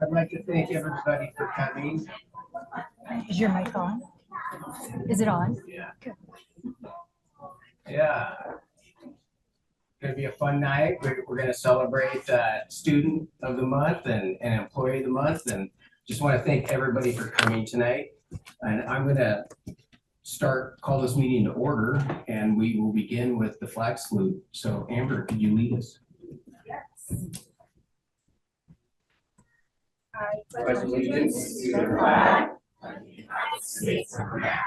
I'd like to thank everybody for coming. Is your mic on? Is it on? Yeah. Good. Yeah. Gonna be a fun night. We're gonna celebrate Student of the Month and Employee of the Month, and just want to thank everybody for coming tonight. And I'm gonna call this meeting to order, and we will begin with the flag salute. So Amber, could you lead us? Yes. I Pledge allegiance to the flag of the United States of America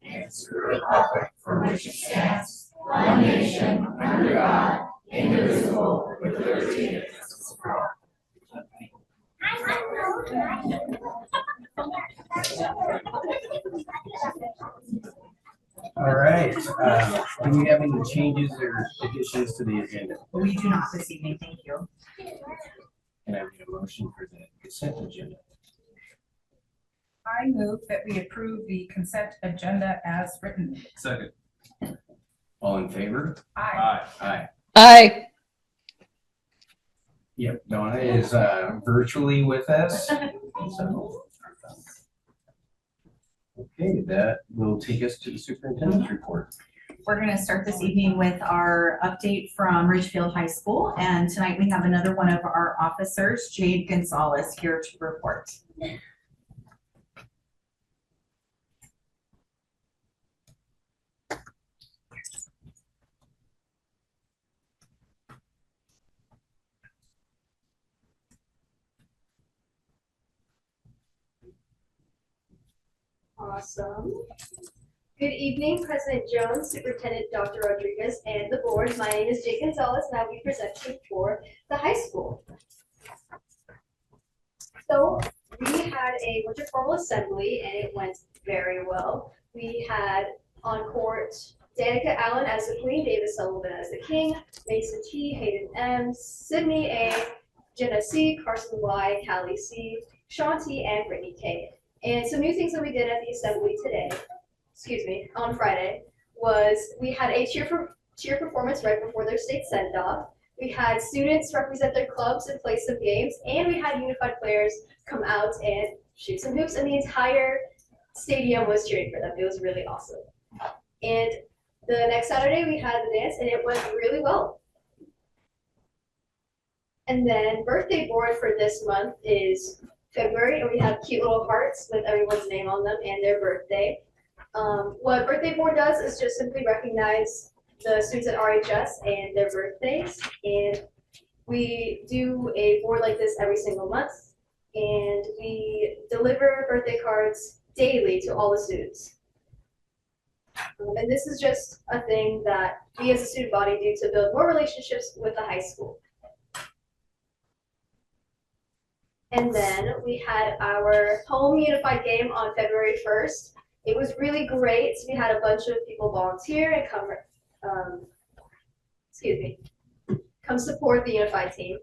and to the republic for which it stands, one nation, under God, indivisible, with liberty and justice for all. All right. Do we have any changes or additions to the agenda? We do not this evening, thank you. Can I read a motion for the consent agenda? I move that we approve the consent agenda as written. Second. All in favor? Aye. Aye. Aye. Yep, Donna is virtually with us. So, okay, that will take us to the superintendent's report. We're going to start this evening with our update from Ridgefield High School, and tonight we have another one of our officers, Jade Gonzalez, here to report. Awesome. Good evening, President Jones, Superintendent Dr. Rodriguez, and the board. My name is Jake Gonzalez, and I'll be presenting for the high school. So we had a winter formal assembly, and it went very well. We had on court Danica Allen as the queen, Davis Sullivan as the king, Mason T, Hayden M, Sydney A, Jenna C, Carson Y, Callie C, Sean T, and Brittany K. And some new things that we did at the assembly today, on Friday, was we had a cheer performance right before their state send-off. We had students represent their clubs and play some games, and we had unified players come out and shoot some hoops, and the entire stadium was cheering for them. It was really awesome. And the next Saturday we had the dance, and it went really well. And then birthday board for this month is February, and we have cute little hearts with everyone's name on them and their birthday. What birthday board does is just simply recognize the students at RHS and their birthdays, and we do a board like this every single month, and we deliver birthday cards daily to all the students. And this is just a thing that we as a student body do to build more relationships with the high school. And then we had our home unified game on February 1st. It was really great. We had a bunch of people volunteer and come support the unified team.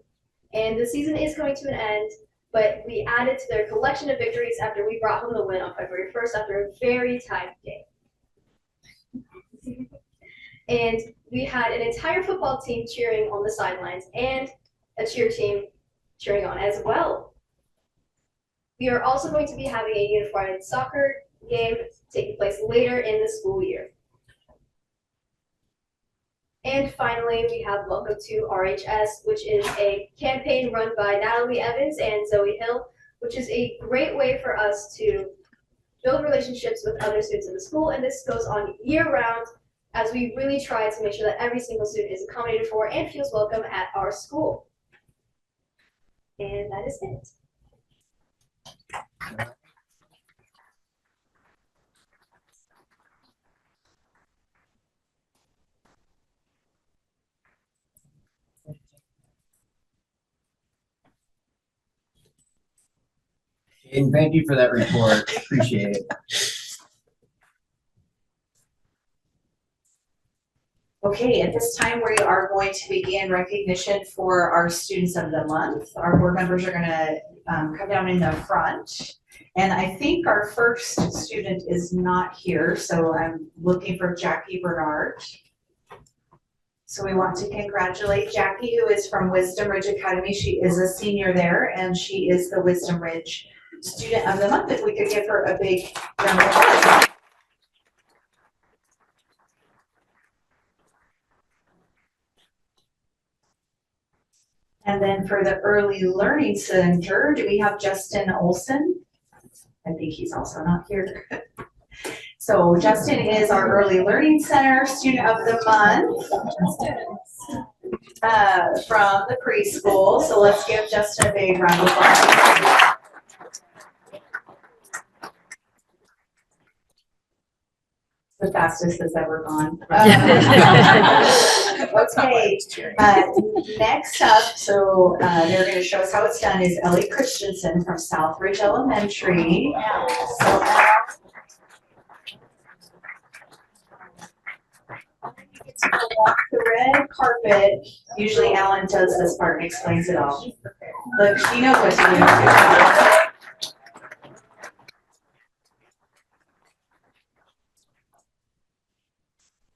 And the season is coming to an end, but we added to their collection of victories after we brought home the win on February 1st after a very tight game. And we had an entire football team cheering on the sidelines and a cheer team cheering on as well. We are also going to be having a unified soccer game taking place later in the school year. And finally, we have Welcome to RHS, which is a campaign run by Natalie Evans and Zoe Hill, which is a great way for us to build relationships with other students in the school. And this goes on year-round as we really try to make sure that every single student is accommodated for and feels welcome at our school. And that is it. And thank you for that report. Appreciate it. Okay, at this time we are going to begin recognition for our students of the month. Our board members are going to come down in the front. And I think our first student is not here, so I'm looking for Jackie Bernard. So we want to congratulate Jackie, who is from Wisdom Ridge Academy. She is a senior there, and she is the Wisdom Ridge Student of the Month. If we could give her a big round of applause. And then for the Early Learning Center, do we have Justin Olson? I think he's also not here. So Justin is our Early Learning Center Student of the Month from the preschool. So let's give Justin a big round of applause. The fastest has ever gone. Okay, next up, so they're going to show us how it's done, is Ellie Christensen from Southridge Elementary. So, walk the red carpet. Usually Alan does this part and explains it all. Look, she knows what to do.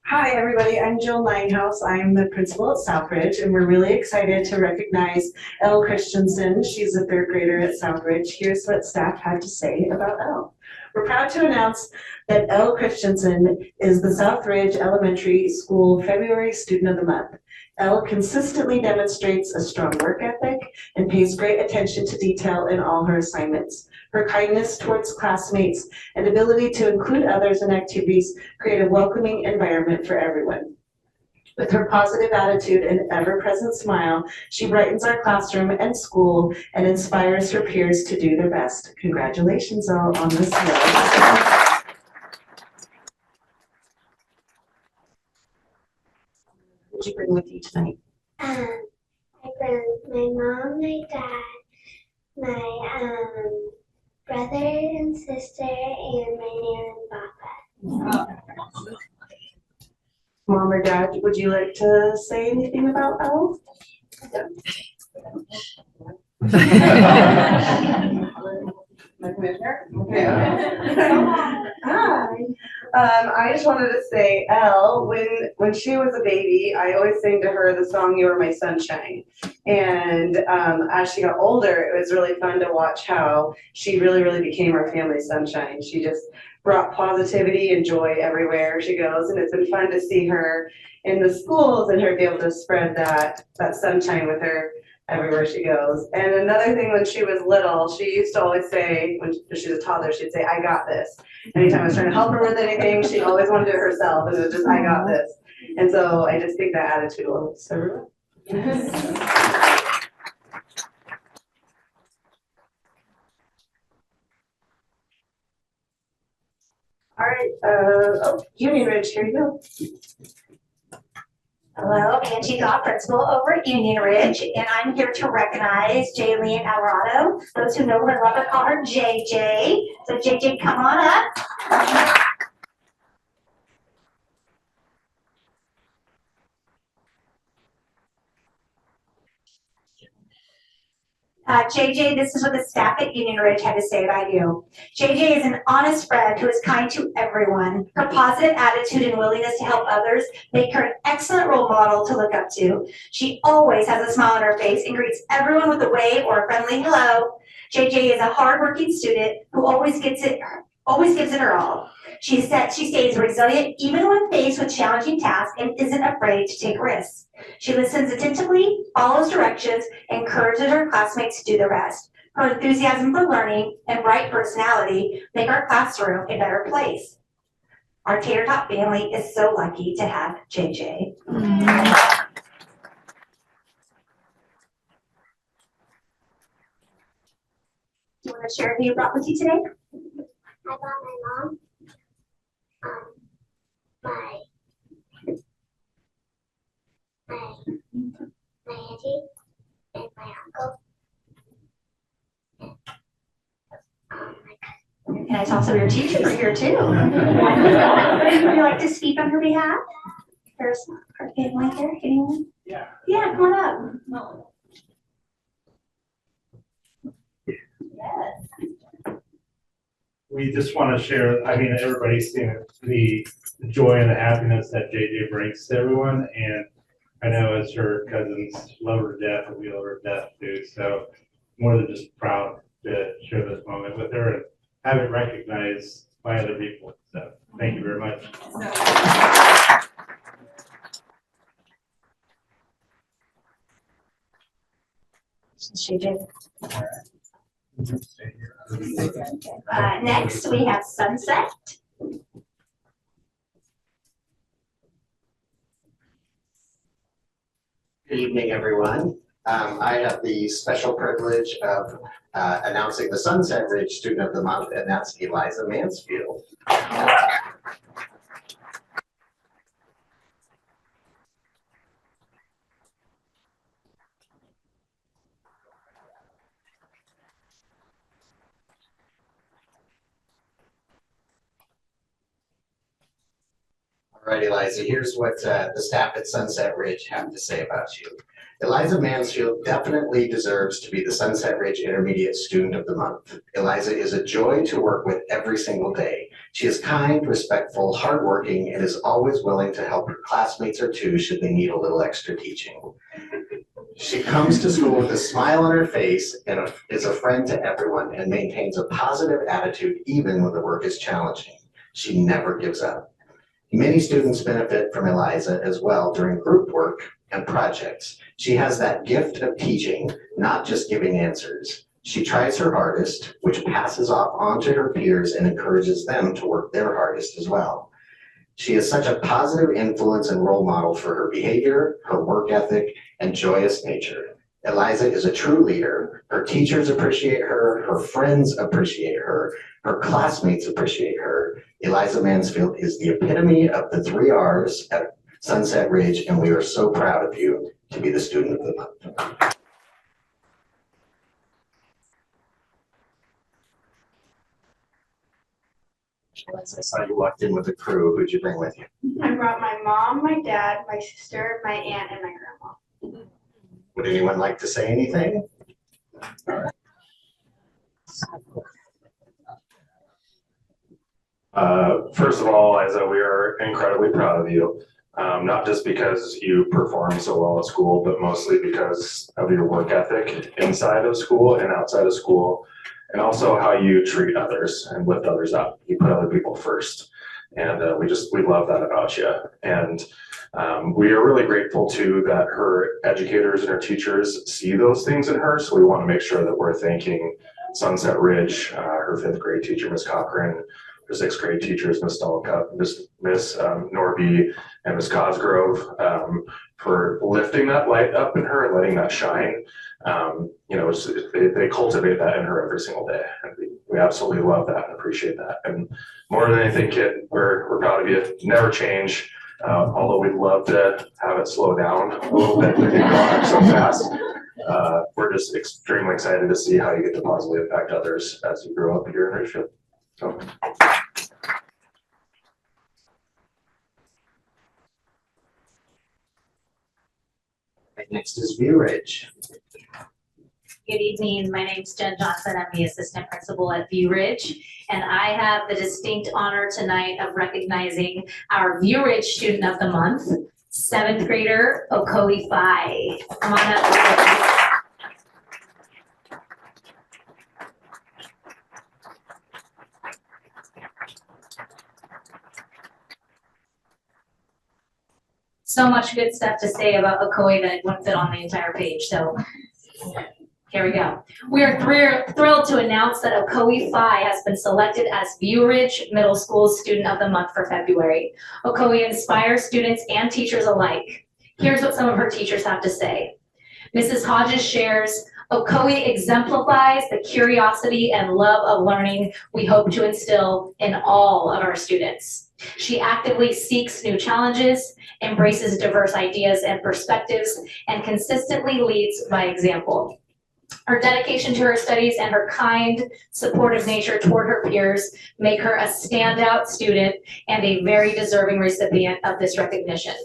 Hi, everybody. I'm Jill Ninehouse. I'm the principal at Southridge, and we're really excited to recognize Elle Christensen. She's a third grader at Southridge. Here's what staff had to say about Elle. We're proud to announce that Elle Christensen is the Southridge Elementary School February Student of the Month. Elle consistently demonstrates a strong work ethic and pays great attention to detail in all her assignments. Her kindness towards classmates and ability to include others in activities create a welcoming environment for everyone. With her positive attitude and ever-present smile, she brightens our classroom and school and inspires her peers to do their best. Congratulations all on this day. What did you bring with you tonight? I brought my mom, my dad, my brother and sister, and my nan and papa. Mom or Dad, would you like to say anything about Elle? My commissioner? Okay. Hi. I just wanted to say, Elle, when she was a baby, I always sang to her the song "You Are My Sunshine." And as she got older, it was really fun to watch how she really became our family sunshine. She just brought positivity and joy everywhere she goes, and it's been fun to see her in the schools and her be able to spread that sunshine with her everywhere she goes. And another thing, when she was little, she used to always say, when she was a toddler, she'd say, "I got this." Anytime I was trying to help her with anything, she always wanted to do it herself, and it was just, "I got this." And so I just think that attitude will serve her. All right, Union Ridge, here you go. Hello, Angie Goff, principal over at Union Ridge, and I'm here to recognize Jaylene Alvarado. Those who know her and love her call her JJ. So JJ, come on up. JJ, this is what the staff at Union Ridge had to say about you. JJ is an honest friend who is kind to everyone. Her positive attitude and willingness to help others make her an excellent role model to look up to. She always has a smile on her face and greets everyone with a wave or a friendly hello. JJ is a hardworking student who always gives it her all. She stays resilient even when faced with challenging tasks and isn't afraid to take risks. She listens attentively, follows directions, and encourages her classmates to do the rest. Her enthusiasm for learning and bright personality make our classroom a better place. Our Tater Tot family is so lucky to have JJ. Do you want to share who you brought with you today? I brought my mom, my auntie, and my uncle. And it's also your teachers are here too. Would you like to speak on her behalf? There's her family here, anyone? Yeah. Yeah, come on up. Yes. We just want to share, I mean, everybody's seen the joy and the happiness that JJ brings to everyone. And I know as her cousins love her to death, and we love her to death too. So more than just proud to share this moment with her and have it recognized by other people. So thank you very much. Next, we have Sunset. Good evening, everyone. I have the special privilege of announcing the Sunset Ridge Student of the Month, and that's Eliza Mansfield. All right, Eliza, here's what the staff at Sunset Ridge have to say about you. Eliza Mansfield definitely deserves to be the Sunset Ridge Intermediate Student of the Month. Eliza is a joy to work with every single day. She is kind, respectful, hardworking, and is always willing to help her classmates or two should they need a little extra teaching. She comes to school with a smile on her face and is a friend to everyone and maintains a positive attitude even when the work is challenging. She never gives up. Many students benefit from Eliza as well during group work and projects. She has that gift of teaching, not just giving answers. She tries her hardest, which passes off onto her peers and encourages them to work their hardest as well. She is such a positive influence and role model for her behavior, her work ethic, and joyous nature. Eliza is a true leader. Her teachers appreciate her, her friends appreciate her, her classmates appreciate her. Eliza Mansfield is the epitome of the 3 R's at Sunset Ridge, and we are so proud of you to be the Student of the Month. I saw you walked in with a crew. Who'd you bring with you? I brought my mom, my dad, my sister, my aunt, and my grandma. Would anyone like to say anything? All right. First of all, Liza, we are incredibly proud of you. Not just because you perform so well at school, but mostly because of your work ethic inside of school and outside of school, and also how you treat others and lift others up. You put other people first. And we love that about you. And we are really grateful too that her educators and her teachers see those things in her. So we want to make sure that we're thanking Sunset Ridge, her 5th grade teacher, Ms. Cochran, her 6th grade teachers, Ms. Stolka, Ms. Norby, and Ms. Cosgrove, for lifting that light up in her and letting that shine. They cultivate that in her every single day. And we absolutely love that and appreciate that. And more than anything, kid, we're proud of you. Never change. Although we'd love to have it slow down a little bit with you going up so fast. We're just extremely excited to see how you get to positively impact others as you grow up here in Ridgefield. So. Right next is View Ridge. Good evening. My name is Jen Johnson. I'm the assistant principal at View Ridge, and I have the distinct honor tonight of recognizing our View Ridge Student of the Month, 7th grader Okoi Fai. Come on up. So much good stuff to say about Okoi that it wouldn't fit on the entire page. So here we go. We are thrilled to announce that Okoi Fai has been selected as View Ridge Middle School Student of the Month for February. Okoi inspires students and teachers alike. Here's what some of her teachers have to say. Mrs. Hodges shares, Okoi exemplifies the curiosity and love of learning we hope to instill in all of our students. She actively seeks new challenges, embraces diverse ideas and perspectives, and consistently leads by example. Her dedication to her studies and her kind, supportive nature toward her peers make her a standout student and a very deserving recipient of this recognition.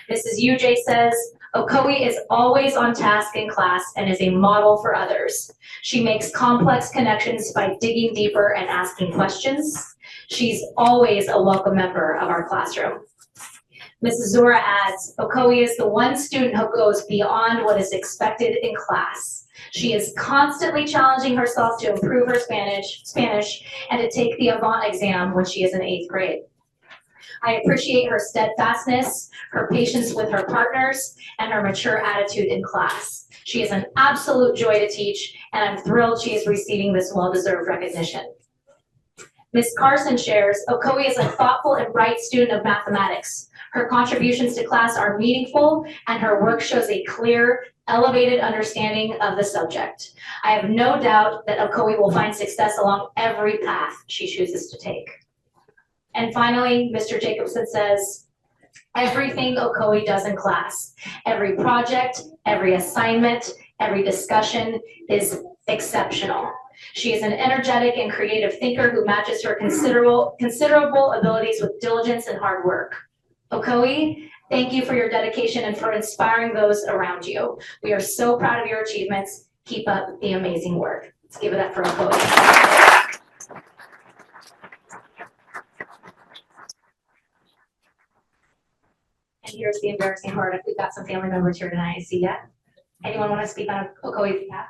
Mrs. UJ says, Okoi is always on task in class and is a model for others. She makes complex connections by digging deeper and asking questions. She's always a welcome member of our classroom. Mrs. Zora adds, Okoye is the one student who goes beyond what is expected in class. She is constantly challenging herself to improve her Spanish and to take the Avant exam when she is in 8th grade. I appreciate her steadfastness, her patience with her partners, and her mature attitude in class. She is an absolute joy to teach, and I'm thrilled she is receiving this well-deserved recognition. Ms. Carson shares, Okoye is a thoughtful and bright student of mathematics. Her contributions to class are meaningful, and her work shows a clear, elevated understanding of the subject. I have no doubt that Okoye will find success along every path she chooses to take. And finally, Mr. Jacobson says, everything Okoye does in class, every project, every assignment, every discussion is exceptional. She is an energetic and creative thinker who matches her considerable abilities with diligence and hard work. Okoye, thank you for your dedication and for inspiring those around you. We are so proud of your achievements. Keep up the amazing work. Let's give it up for Okoye. And here's the embarrassing part. We've got some family members here tonight. I see ya. Anyone want to speak on Okoye's behalf?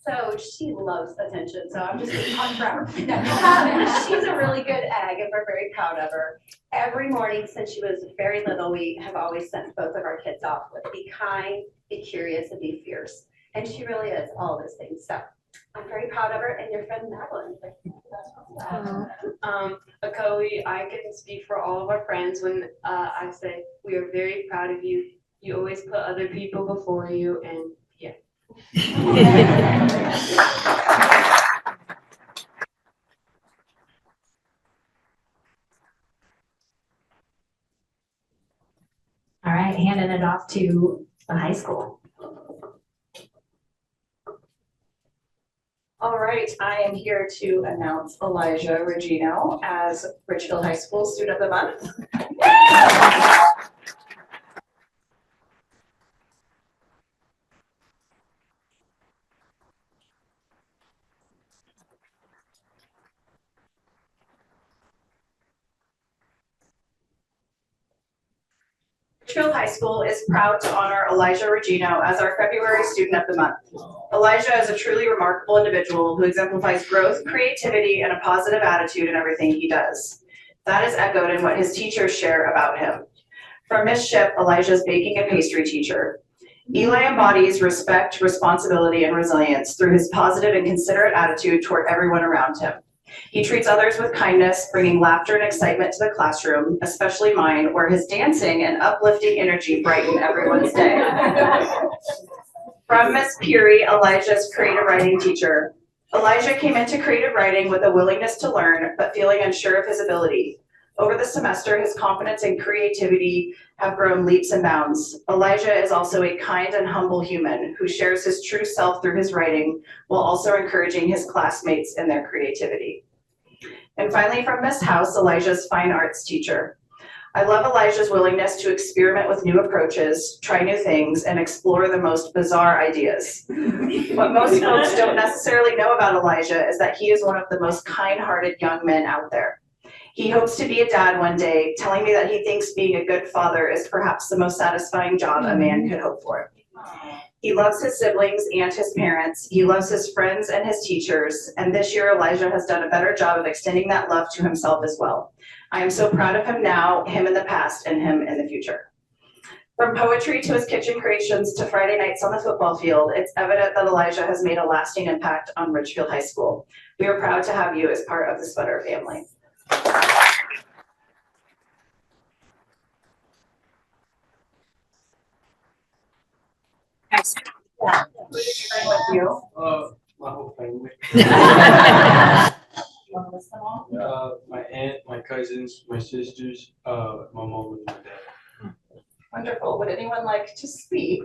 So she loves attention, so I'm just gonna talk forever. She's a really good egg, and we're very proud of her. Every morning since she was very little, we have always sent both of our kids off with be kind, be curious, and be fierce. And she really is all those things. So I'm very proud of her, and your friend Madeline. Okoye, I can speak for all of our friends when I say we are very proud of you. You always put other people before you, and yeah. All right, handing it off to the high school. All right, I am here to announce Elijah Regino as Ridgefield High School Student of the Month. Ridgefield High School is proud to honor Elijah Regino as our February Student of the Month. Elijah is a truly remarkable individual who exemplifies growth, creativity, and a positive attitude in everything he does. That is echoed in what his teachers share about him. From Miss Ship, Elijah's baking and pastry teacher. Eli embodies respect, responsibility, and resilience through his positive and considerate attitude toward everyone around him. He treats others with kindness, bringing laughter and excitement to the classroom, especially mine, where his dancing and uplifting energy brighten everyone's day. From Miss Peary, Elijah's creative writing teacher. Elijah came into creative writing with a willingness to learn, but feeling unsure of his ability. Over the semester, his confidence and creativity have grown leaps and bounds. Elijah is also a kind and humble human who shares his true self through his writing, while also encouraging his classmates in their creativity. And finally, from Miss House, Elijah's fine arts teacher. I love Elijah's willingness to experiment with new approaches, try new things, and explore the most bizarre ideas. What most folks don't necessarily know about Elijah is that he is one of the most kind-hearted young men out there. He hopes to be a dad one day, telling me that he thinks being a good father is perhaps the most satisfying job a man could hope for. He loves his siblings and his parents. He loves his friends and his teachers. And this year, Elijah has done a better job of extending that love to himself as well. I am so proud of him now, him in the past, and him in the future. From poetry to his kitchen creations to Friday nights on the football field, it's evident that Elijah has made a lasting impact on Ridgefield High School. We are proud to have you as part of the Sweater family. With you. My whole family. My aunt, my cousins, my sisters, my mom, and my dad. Wonderful. Would anyone like to speak?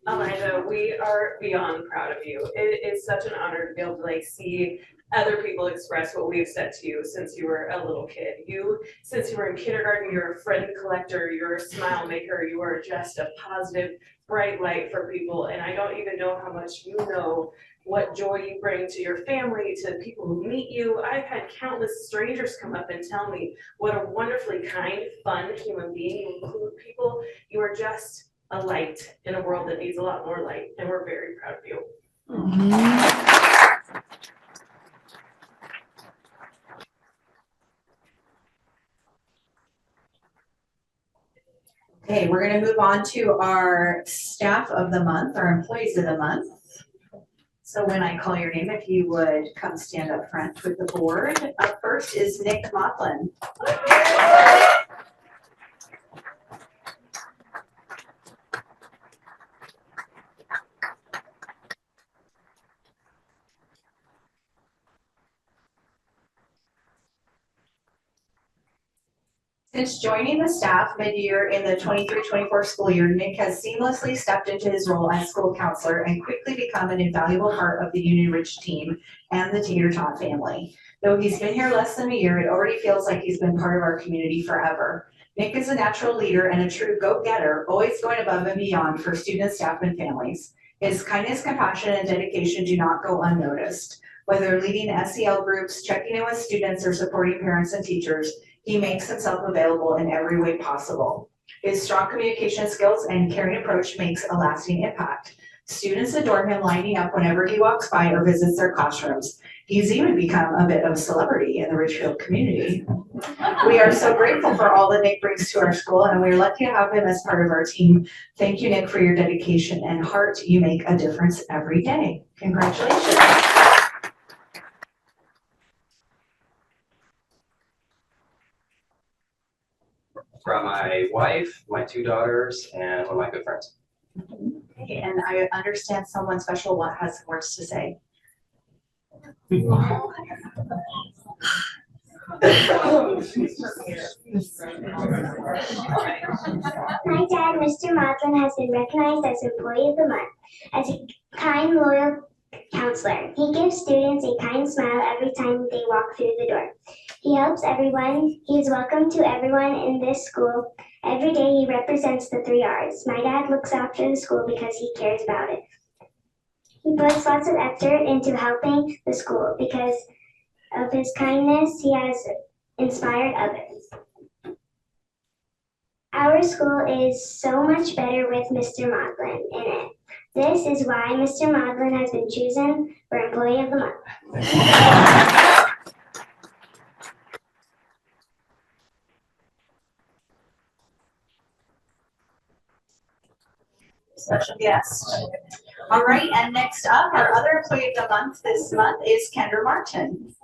Elijah, we are beyond proud of you. It is such an honor to be able to see other people express what we've said to you since you were a little kid. Since you were in kindergarten, you're a friend collector, you're a smile maker, you are just a positive, bright light for people. And I don't even know how much you know what joy you bring to your family, to people who meet you. I've had countless strangers come up and tell me what a wonderfully kind, fun human being you include people. You are just a light in a world that needs a lot more light, and we're very proud of you. Okay, we're gonna move on to our staff of the month, our employees of the month. So when I call your name, if you would come stand up front with the board. Up first is Nick Motlin. Since joining the staff mid-year in the 23-24 school year, Nick has seamlessly stepped into his role as school counselor and quickly become an invaluable part of the Union Ridge team and the Tater Tot family. Though he's been here less than a year, it already feels like he's been part of our community forever. Nick is a natural leader and a true go-getter, always going above and beyond for students, staff, and families. His kindness, compassion, and dedication do not go unnoticed. Whether leading SEL groups, checking in with students, or supporting parents and teachers, he makes himself available in every way possible. His strong communication skills and caring approach makes a lasting impact. Students adore him, lining up whenever he walks by or visits their classrooms. He's even become a bit of a celebrity in the Ridgefield community. We are so grateful for all that Nick brings to our school, and we're lucky to have him as part of our team. Thank you, Nick, for your dedication and heart. You make a difference every day. Congratulations. From my wife, my 2 daughters, and one of my good friends. Okay, and I understand someone special has words to say. My dad, Mr. Modlin, has been recognized as Employee of the Month. As a kind, loyal counselor, he gives students a kind smile every time they walk through the door. He helps everyone. He is welcome to everyone in this school. Every day he represents the 3 R's. My dad looks after the school because he cares about it. He puts lots of effort into helping the school. Because of his kindness, he has inspired others. Our school is so much better with Mr. Modlin in it. This is why Mr. Modlin has been chosen for Employee of the Month. Special guest. All right, and next up, our other Employee of the Month this month is Kendra Martin.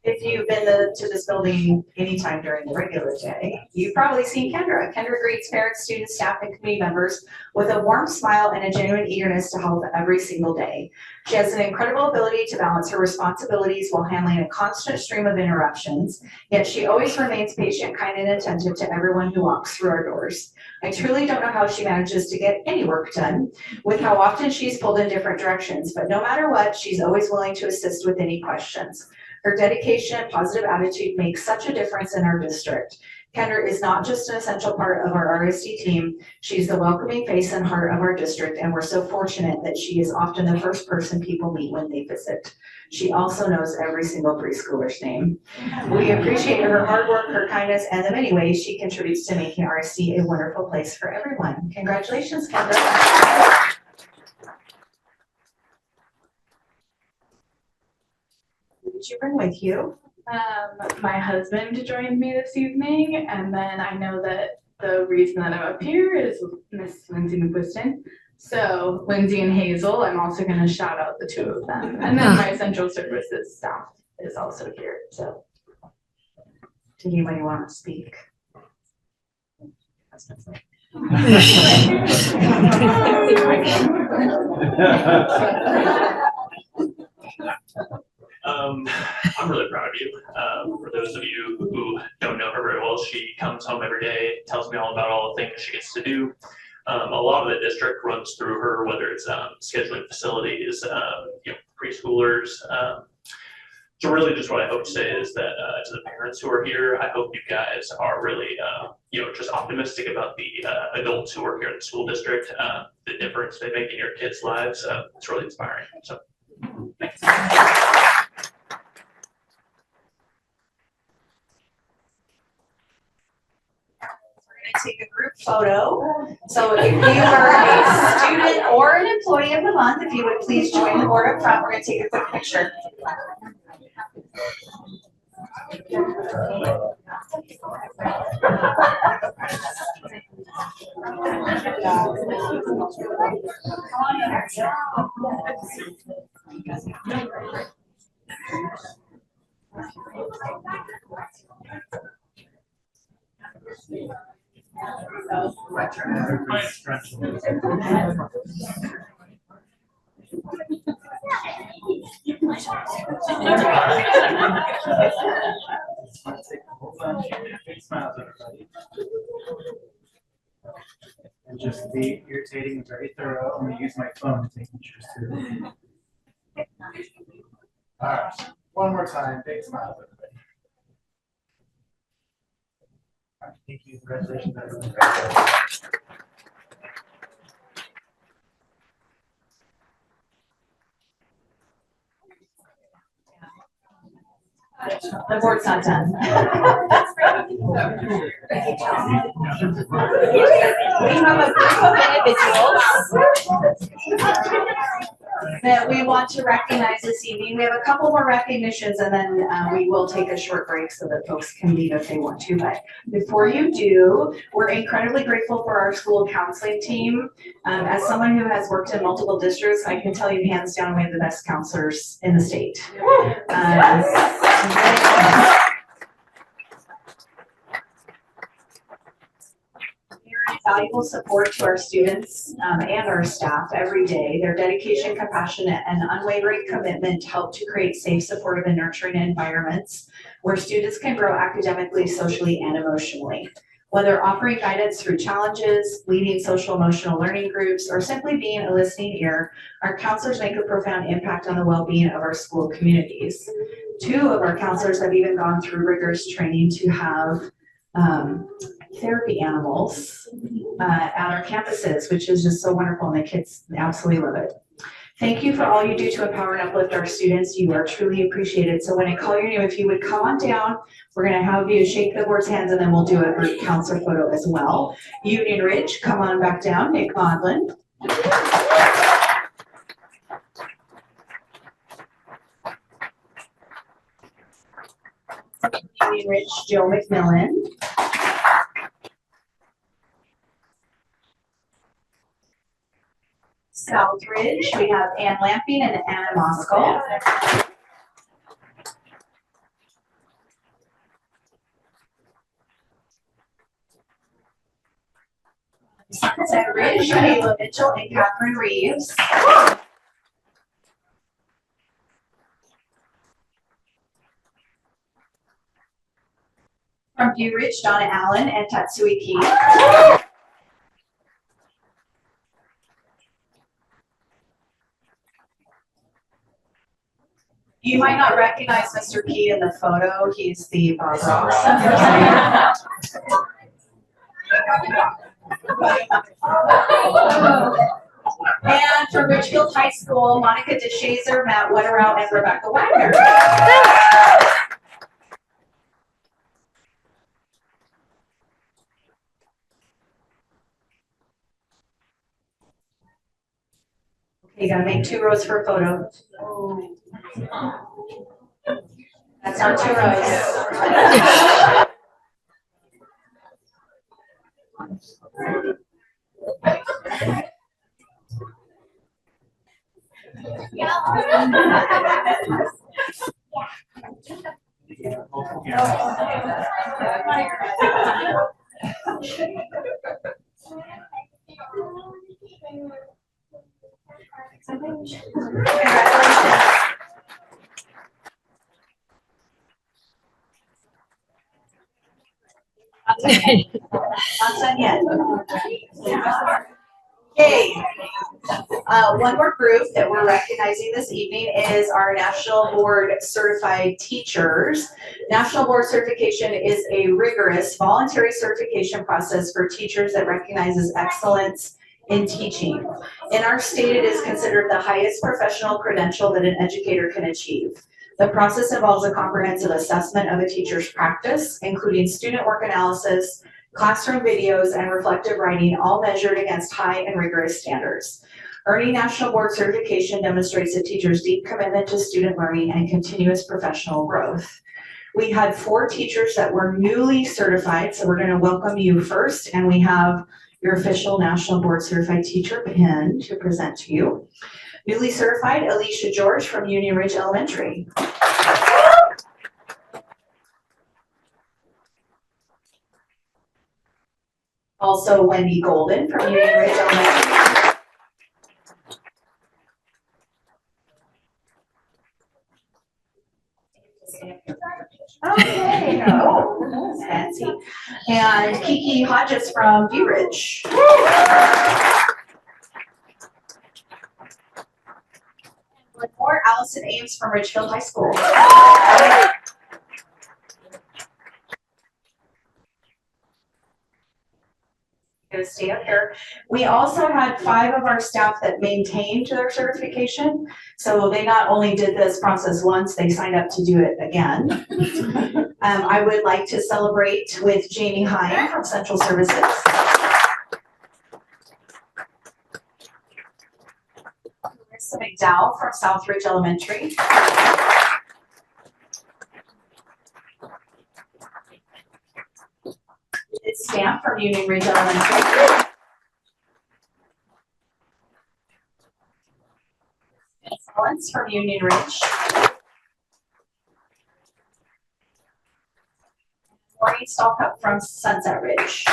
If you've been to this building anytime during the regular day, you've probably seen Kendra. Kendra greets parents, students, staff, and community members with a warm smile and a genuine eagerness to help every single day. She has an incredible ability to balance her responsibilities while handling a constant stream of interruptions, yet she always remains patient, kind, and attentive to everyone who walks through our doors. I truly don't know how she manages to get any work done with how often she's pulled in different directions, but no matter what, she's always willing to assist with any questions. Her dedication and positive attitude makes such a difference in our district. Kendra is not just an essential part of our RSD team, she's the welcoming face and heart of our district, and we're so fortunate that she is often the first person people meet when they visit. She also knows every single preschooler's name. We appreciate her hard work, her kindness, and the many ways she contributes to making RSD a wonderful place for everyone. Congratulations, Kendra. Who did you bring with you? My husband joined me this evening, and then I know that the reason that I'm up here is Miss Lindsay McQuiston. So Lindsay and Hazel, I'm also going to shout out the 2 of them. And then my central services staff is also here. So, did anybody want to speak? I'm really proud of you. For those of you who don't know her very well, she comes home every day, tells me all about all the things she gets to do. A lot of the district runs through her, whether it's scheduling facilities, preschoolers. So really just what I hope to say is that to the parents who are here, I hope you guys are really, just optimistic about the adults who work here in the school district, the difference they make in your kids' lives. It's really inspiring. So thanks. Take a group photo. So if you are a student or an employee of the month, if you would please join the board up front, we're going to take a quick picture. And just be irritating and very thorough. I'm gonna use my phone to take pictures too. All right, one more time, big smile, everybody. All right, thank you, congratulations, everyone. The board's not done. We have a group of individuals that we want to recognize this evening. We have a couple more recognitions and then we will take a short break so that folks can leave if they want to. But before you do, we're incredibly grateful for our school counseling team. As someone who has worked in multiple districts, I can tell you hands down we have the best counselors in the state. Valuable support to our students and our staff every day. Their dedication, compassion, and unwavering commitment help to create safe, supportive, and nurturing environments where students can grow academically, socially, and emotionally. Whether offering guidance through challenges, leading social emotional learning groups, or simply being a listening ear, our counselors make a profound impact on the well-being of our school communities. 2 of our counselors have even gone through rigorous training to have therapy animals at our campuses, which is just so wonderful, and the kids absolutely love it. Thank you for all you do to empower and uplift our students. You are truly appreciated. So when I call your name, if you would come on down, we're going to have you shake the board's hands, and then we'll do a group counselor photo as well. Union Ridge, come on back down. Nick Modlin. Union Ridge, Joe McMillan. Southridge, we have Ann Lamping and Anna Moskal. Sunset Ridge, Kayla Mitchell and Catherine Reeves. From View Ridge, Donna Allen and Tatsui Key. You might not recognize Mr. Key in the photo. He's the Bob Ross. And from Ridgefield High School, Monica DeShazer, Matt Wetterow, and Rebecca Wagner. Okay, you gotta make 2 rows for a photo. That's not 2 rows. Not done yet. Okay. One more group that we're recognizing this evening is our National Board Certified Teachers. National Board Certification is a rigorous voluntary certification process for teachers that recognizes excellence in teaching. In our state, it is considered the highest professional credential that an educator can achieve. The process involves a comprehensive assessment of a teacher's practice, including student work analysis, classroom videos, and reflective writing, all measured against high and rigorous standards. Earning National Board Certification demonstrates a teacher's deep commitment to student learning and continuous professional growth. We had 4 teachers that were newly certified, so we're going to welcome you first, and we have your official National Board Certified Teacher pin to present to you. Newly certified, Alicia George from Union Ridge Elementary. Also, Wendy Golden from Union Ridge Elementary. Okay, oh, fancy. And Kiki Hodges from View Ridge. One more, Allison Ames from Ridgefield High School. Gonna stay up here. We also had 5 of our staff that maintained their certification. So they not only did this process once, they signed up to do it again. I would like to celebrate with Jamie Hine from Central Services. Marissa McDowell from Southridge Elementary. It's Stamp from Union Ridge Elementary. Owens from Union Ridge. Maureen Stalkup from Sunset Ridge.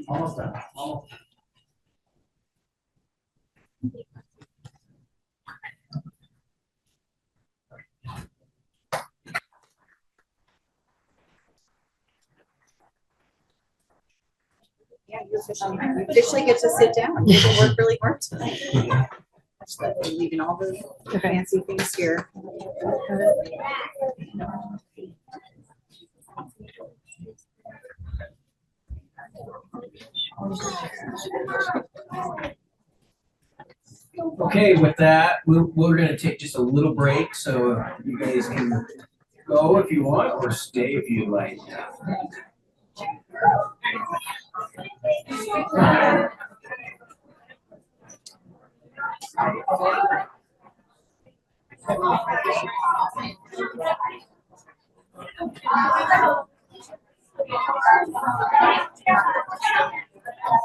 Almost done. Yeah, you officially get to sit down. You can work really hard tonight. Leaving all the fancy things here. Okay, with that, we're gonna take just a little break, so you guys can go if you want, or stay if you like.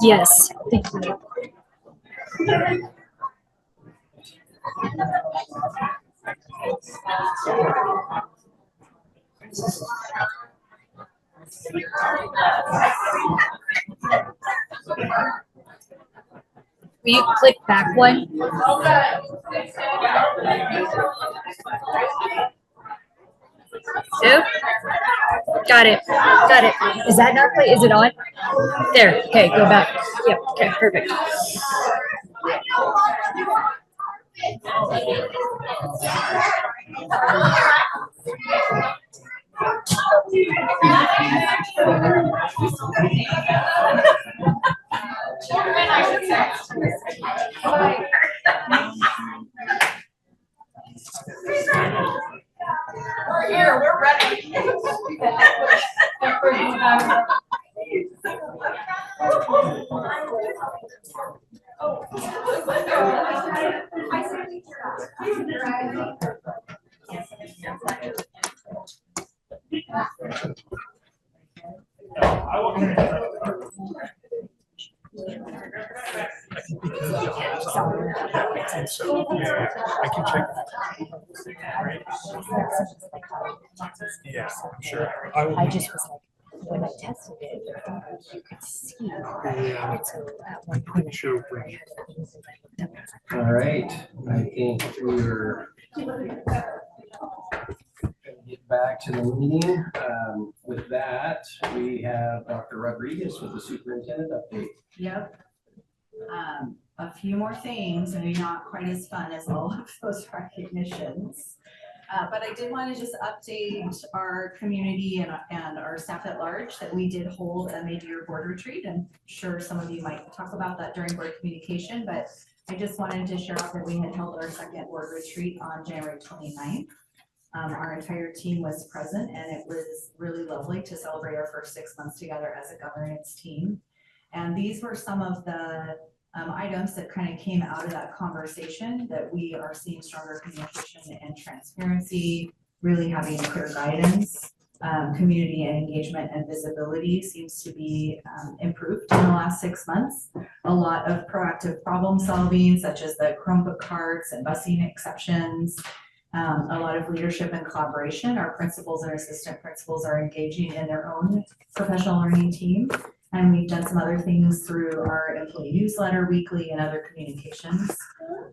Yes, thank you. Will you click back one? Nope. Got it. Got it. Is that not play? Is it on? There. Okay, go back. Yep. Okay, perfect. We're here, we're ready. I can check. Yeah, sure. I just was like, when I tested it, you could see. Yeah. And so at one point, I Sure. I had things and I looked up. All right, I think we're get back to the meeting. With that, we have Dr. Rodriguez with the superintendent update. Yep. A few more things, maybe not quite as fun as all of those recognitions. But I did want to just update our community and our staff at large that we did hold a mid-year board retreat. And I'm sure some of you might talk about that during board communication, but I just wanted to share out that we had held our second board retreat on January 29th. Our entire team was present and it was really lovely to celebrate our first 6 months together as a governance team. And these were some of the items that kind of came out of that conversation, that we are seeing stronger communication and transparency, really having clear guidance, community and engagement and visibility seems to be improved in the last 6 months. A lot of proactive problem solving, such as the Chromebook cards and busing exceptions, a lot of leadership and collaboration. Our principals and assistant principals are engaging in their own professional learning team. And we've done some other things through our employee newsletter weekly and other communications.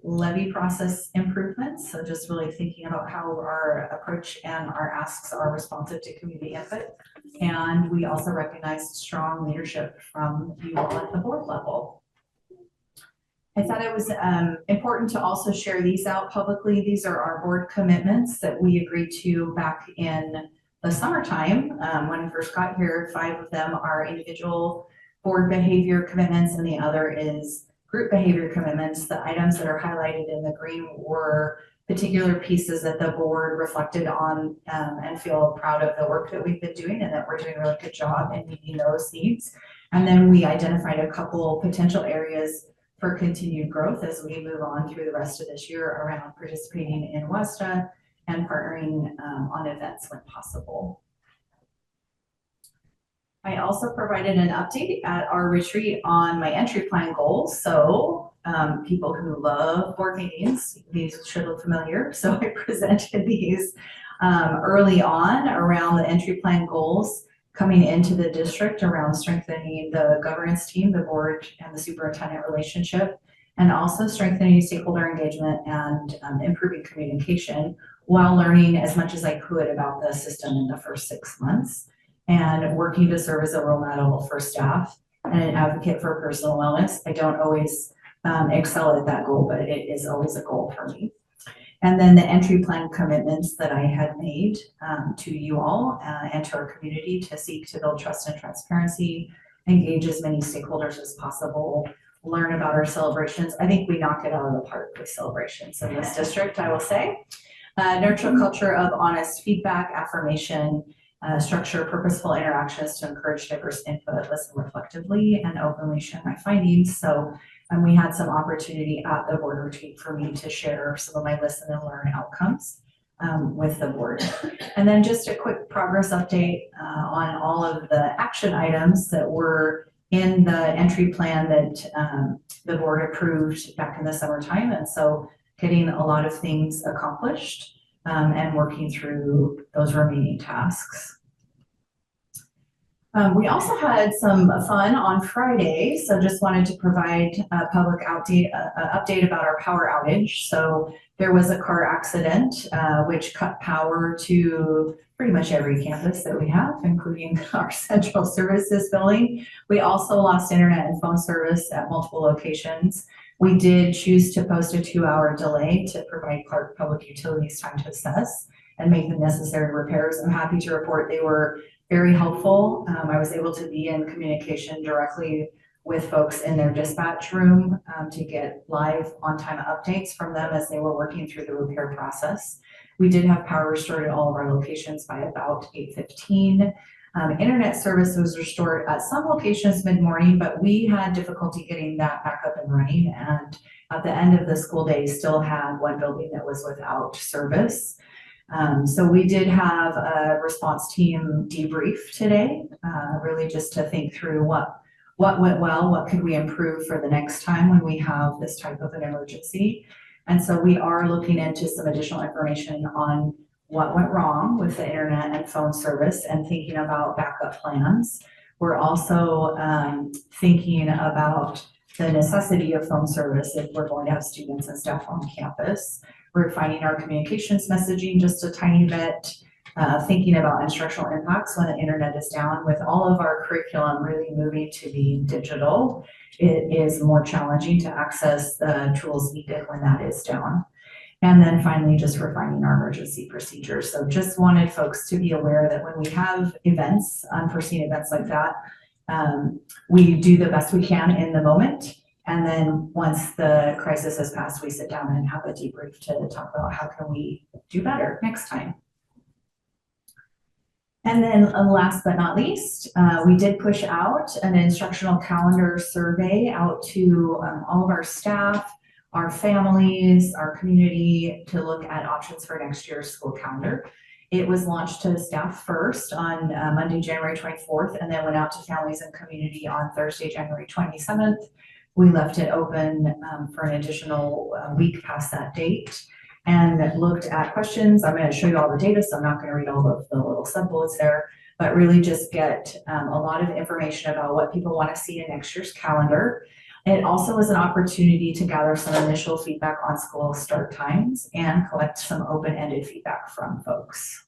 Levy process improvements, so just really thinking about how our approach and our asks are responsive to community input. And we also recognized strong leadership from you all at the board level. I thought it was important to also share these out publicly. These are our board commitments that we agreed to back in the summertime. When I first got here, 5 of them are individual board behavior commitments and the other is group behavior commitments. The items that are highlighted in the green were particular pieces that the board reflected on and feel proud of the work that we've been doing and that we're doing a really good job in meeting those needs. And then we identified a couple potential areas for continued growth as we move on through the rest of this year around participating in WESTA and partnering on events when possible. I also provided an update at our retreat on my entry plan goals. So people who love board meetings, these should look familiar. So I presented these early on around the entry plan goals coming into the district around strengthening the governance team, the board and the superintendent relationship, and also strengthening stakeholder engagement and improving communication while learning as much as I could about the system in the first 6 months and working to serve as a role model for staff and an advocate for personal wellness. I don't always excel at that goal, but it is always a goal for me. And then the entry plan commitments that I had made to you all and to our community to seek to build trust and transparency, engage as many stakeholders as possible, learn about our celebrations. I think we knock it out of the park with celebrations in this district, I will say. Nurture a culture of honest feedback, affirmation, structure purposeful interactions to encourage diverse input, listen reflectively, and openly share my findings. So we had some opportunity at the board retreat for me to share some of my listen and learn outcomes with the board. And then just a quick progress update on all of the action items that were in the entry plan that the board approved back in the summertime. And so getting a lot of things accomplished and working through those remaining tasks. We also had some fun on Friday, so just wanted to provide a public update about our power outage. So there was a car accident which cut power to pretty much every campus that we have, including our central services building. We also lost internet and phone service at multiple locations. We did choose to post a 2-hour delay to provide Clark Public Utilities time to assess and make the necessary repairs. I'm happy to report they were very helpful. I was able to be in communication directly with folks in their dispatch room to get live on-time updates from them as they were working through the repair process. We did have power restored at all of our locations by about 8:15. Internet service was restored at some locations mid-morning, but we had difficulty getting that back up and running. And at the end of the school day, still had one building that was without service. So we did have a response team debrief today, really just to think through what went well, what could we improve for the next time when we have this type of an emergency. And so we are looking into some additional information on what went wrong with the internet and phone service and thinking about backup plans. We're also thinking about the necessity of phone service if we're going to have students and staff on campus. We're refining our communications messaging just a tiny bit, thinking about instructional impacts when the internet is down. With all of our curriculum really moving to be digital, it is more challenging to access the tools needed when that is down. And then finally, just refining our emergency procedures. So just wanted folks to be aware that when we have events, unforeseen events like that, we do the best we can in the moment. And then once the crisis has passed, we sit down and have a debrief to talk about how can we do better next time. And then last but not least, we did push out an instructional calendar survey out to all of our staff, our families, our community to look at options for next year's school calendar. It was launched to staff first on Monday, January 24th, and then went out to families and community on Thursday, January 27th. We left it open for an additional week past that date and looked at questions. I'm going to show you all the data, so I'm not going to read all of the little sub-bullets there, but really just get a lot of information about what people want to see in next year's calendar. It also was an opportunity to gather some initial feedback on school start times and collect some open-ended feedback from folks.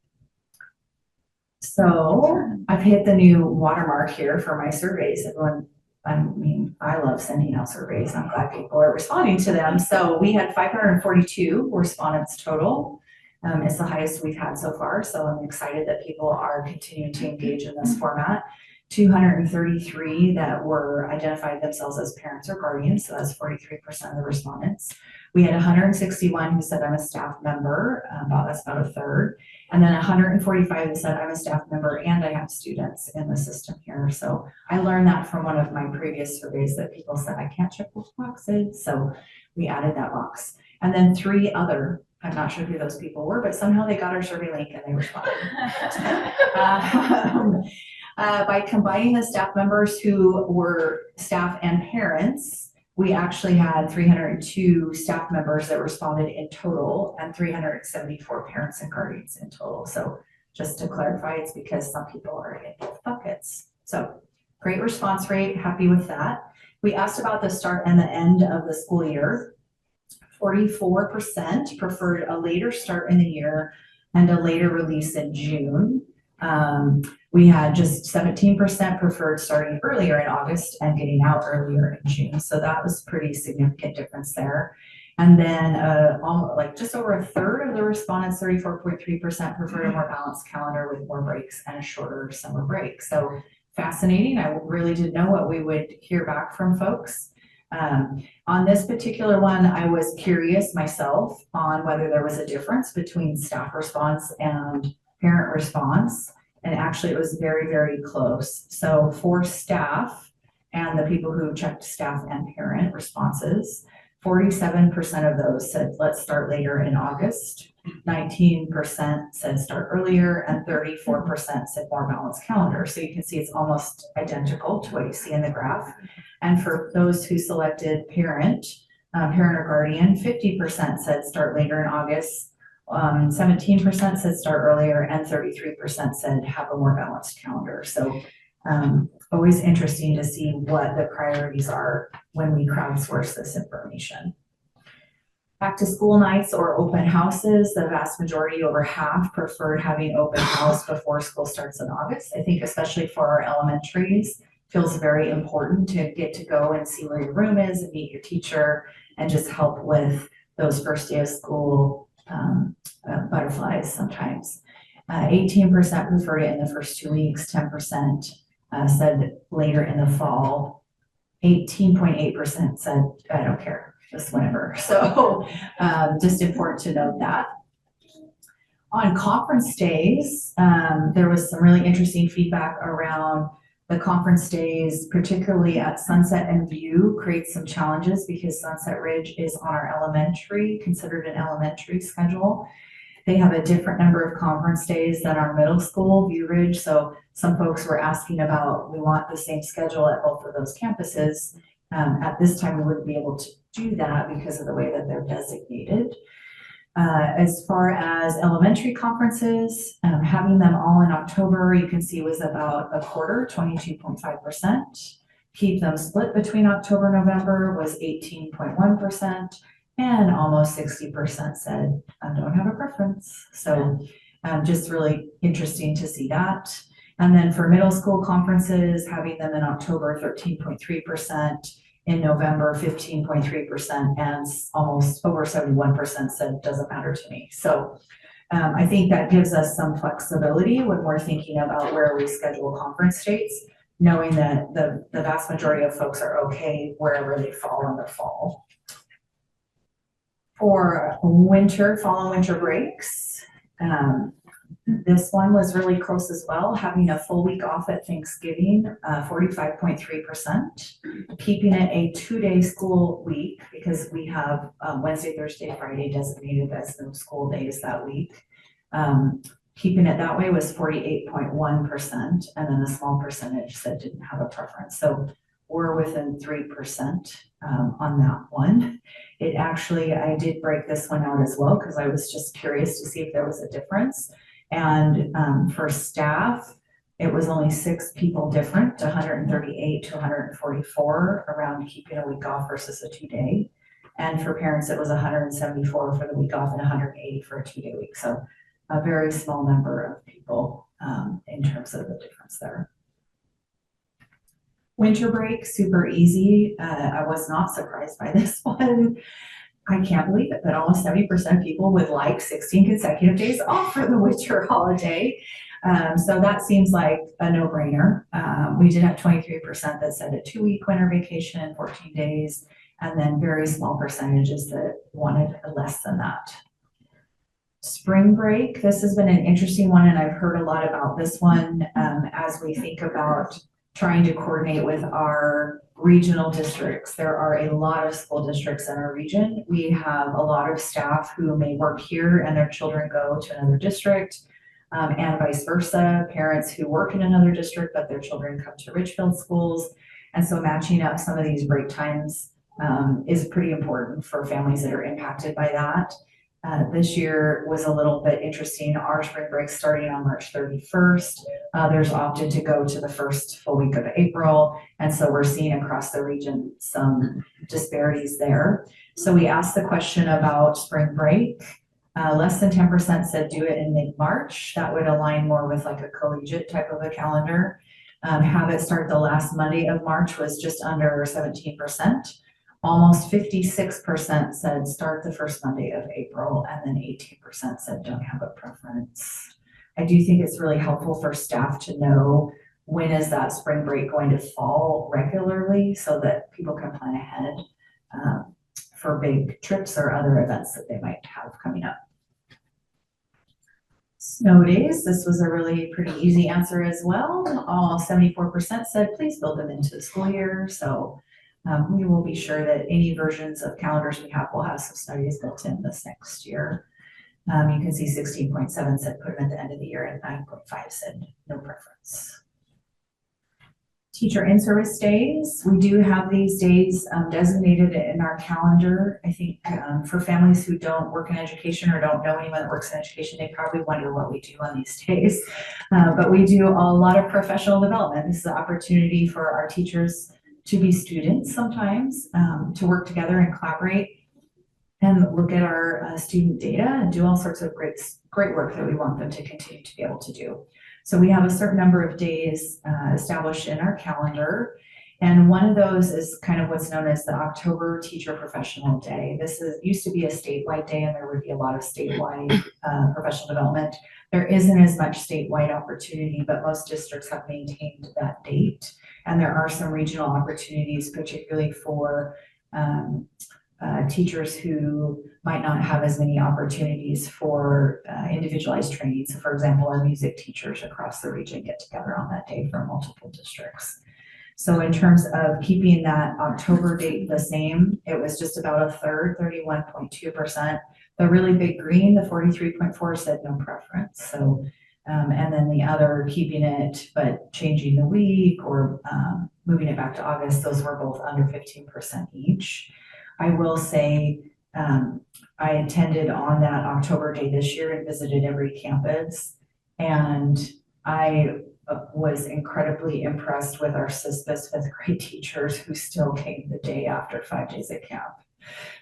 So I've hit the new watermark here for my surveys. Everyone, I mean, I love sending out surveys. I'm glad people are responding to them. So we had 542 respondents total. It's the highest we've had so far. So I'm excited that people are continuing to engage in this format. 233 that were identified themselves as parents or guardians, so that's 43% of the respondents. We had 161 who said I'm a staff member, that's about a third, and then 145 who said I'm a staff member and I have students in the system here. So I learned that from one of my previous surveys that people said I can't check those boxes, so we added that box. And then 3 other, I'm not sure who those people were, but somehow they got our survey link and they responded. By combining the staff members who were staff and parents, we actually had 302 staff members that responded in total and 374 parents and guardians in total. So just to clarify, it's because some people are in both buckets. So great response rate, happy with that. We asked about the start and the end of the school year. 44% preferred a later start in the year and a later release in June. We had just 17% preferred starting earlier in August and getting out earlier in June. So that was a pretty significant difference there. And then almost like just over a third of the respondents, 34.3% preferred a more balanced calendar with more breaks and a shorter summer break. So fascinating. I really didn't know what we would hear back from folks. On this particular one, I was curious myself on whether there was a difference between staff response and parent response. And actually it was very, very close. So for staff and the people who checked staff and parent responses, 47% of those said, let's start later in August. 19% said start earlier and 34% said more balanced calendar. So you can see it's almost identical to what you see in the graph. And for those who selected parent or guardian, 50% said start later in August. 17% said start earlier and 33% said have a more balanced calendar. So always interesting to see what the priorities are when we crowdsource this information. Back to school nights or open houses, the vast majority, over half, preferred having open house before school starts in August. I think especially for our elementaries, feels very important to get to go and see where your room is and meet your teacher and just help with those first day of school butterflies sometimes. 18% preferred it in the first 2 weeks, 10% said later in the fall, 18.8% said, I don't care, just whenever. So just important to note that. On conference days, there was some really interesting feedback around the conference days, particularly at Sunset and View, creates some challenges because Sunset Ridge is on our elementary, considered an elementary schedule. They have a different number of conference days than our middle school, View Ridge. So some folks were asking about, we want the same schedule at both of those campuses. At this time, we wouldn't be able to do that because of the way that they're designated. As far as elementary conferences, having them all in October, you can see was about a quarter, 22.5%. Keep them split between October and November was 18.1%, and almost 60% said, I don't have a preference. So just really interesting to see that. And then for middle school conferences, having them in October, 13.3%, in November, 15.3%, and almost over 71% said doesn't matter to me. So I think that gives us some flexibility when we're thinking about where we schedule conference dates, knowing that the vast majority of folks are okay wherever they fall in the fall. For winter, fall and winter breaks, this one was really close as well, having a full week off at Thanksgiving, 45.3%, keeping it a 2-day school week because we have Wednesday, Thursday, Friday designated as no school days that week. Keeping it that way was 48.1%, and then a small percentage that didn't have a preference. So we're within 3% on that one. It actually, I did break this one out as well because I was just curious to see if there was a difference. And for staff, it was only 6 people different, 138 to 144 around keeping a week off versus a 2-day. And for parents, it was 174 for the week off and 180 for a 2-day week. So a very small number of people in terms of the difference there. Winter break, super easy. I was not surprised by this one. I can't believe it, but almost 70% of people would like 16 consecutive days off for the winter holiday. So that seems like a no-brainer. We did have 23% that said a 2-week winter vacation, 14 days, and then very small percentages that wanted less than that. Spring break, this has been an interesting one, and I've heard a lot about this one as we think about trying to coordinate with our regional districts. There are a lot of school districts in our region. We have a lot of staff who may work here and their children go to another district, and vice versa, parents who work in another district but their children come to Ridgefield schools. And so matching up some of these break times is pretty important for families that are impacted by that. This year was a little bit interesting. Our spring break starting on March 31st. Others opted to go to the first full week of April. And so we're seeing across the region some disparities there. So we asked the question about spring break. Less than 10% said do it in mid-March. That would align more with like a collegiate type of a calendar. Have it start the last Monday of March was just under 17%. Almost 56% said start the first Monday of April, and then 18% said don't have a preference. I do think it's really helpful for staff to know when is that spring break going to fall regularly so that people can plan ahead for big trips or other events that they might have coming up. Snow days, this was a really pretty easy answer as well. All 74% said please build them into the school year. So we will be sure that any versions of calendars we have will have some snow days built in this next year. You can see 16.7 said put them at the end of the year and 9.5 said no preference. Teacher in-service days, we do have these days designated in our calendar. I think for families who don't work in education or don't know anyone that works in education, they probably wonder what we do on these days. But we do a lot of professional development. This is an opportunity for our teachers to be students sometimes, to work together and collaborate and look at our student data and do all sorts of great work that we want them to continue to be able to do. So we have a certain number of days established in our calendar. And one of those is kind of what's known as the October Teacher Professional Day. This used to be a statewide day, and there would be a lot of statewide professional development. There isn't as much statewide opportunity, but most districts have maintained that date. And there are some regional opportunities, particularly for teachers who might not have as many opportunities for individualized training. So for example, our music teachers across the region get together on that day for multiple districts. So in terms of keeping that October date the same, it was just about a third, 31.2%. The really big green, the 43.4 said no preference. So and then the other keeping it but changing the week or moving it back to August, those were both under 15% each. I will say I attended on that October day this year and visited every campus. And I was incredibly impressed with our CISPS fifth grade teachers who still came the day after 5 days at camp.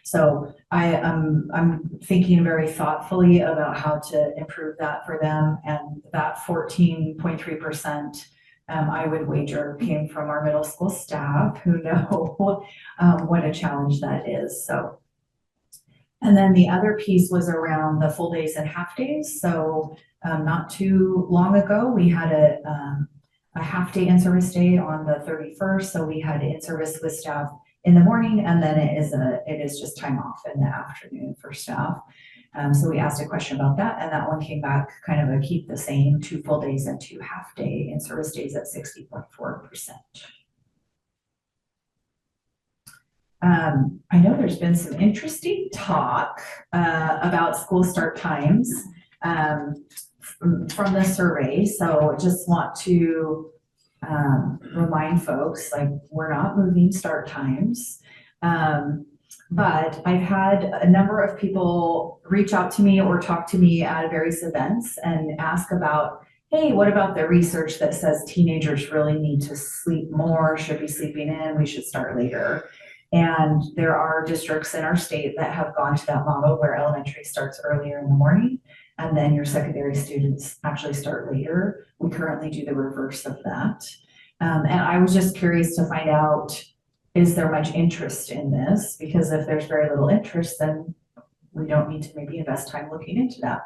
So I'm thinking very thoughtfully about how to improve that for them, and that 14.3%, I would wager came from our middle school staff who know what a challenge that is. So, and then the other piece was around the full days and half days. So not too long ago, we had a half day in-service day on the 31st. So we had in-service with staff in the morning, and then it is just time off in the afternoon for staff. So we asked a question about that, and that one came back kind of keep the same, 2 full days and 2 half day in-service days at 60.4%. I know there's been some interesting talk about school start times from the survey. So just want to remind folks, like, we're not moving start times. But I've had a number of people reach out to me or talk to me at various events and ask about, hey, what about the research that says teenagers really need to sleep more, should be sleeping in, we should start later. And there are districts in our state that have gone to that model where elementary starts earlier in the morning and then your secondary students actually start later. We currently do the reverse of that. And I was just curious to find out, is there much interest in this? Because if there's very little interest, then we don't need to maybe invest time looking into that.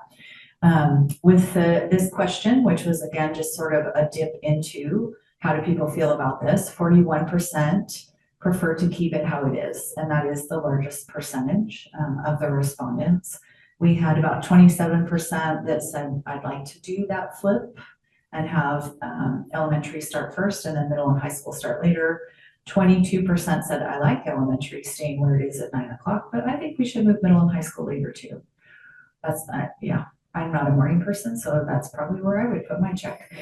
With this question, which was again just sort of a dip into how do people feel about this, 41% prefer to keep it how it is, and that is the largest percentage of the respondents. We had about 27% that said, I'd like to do that flip and have elementary start first and then middle and high school start later. 22% said, I like elementary staying where it is at 9 o'clock, but I think we should move middle and high school later too. That's not, yeah, I'm not a morning person, so that's probably where I would put my check.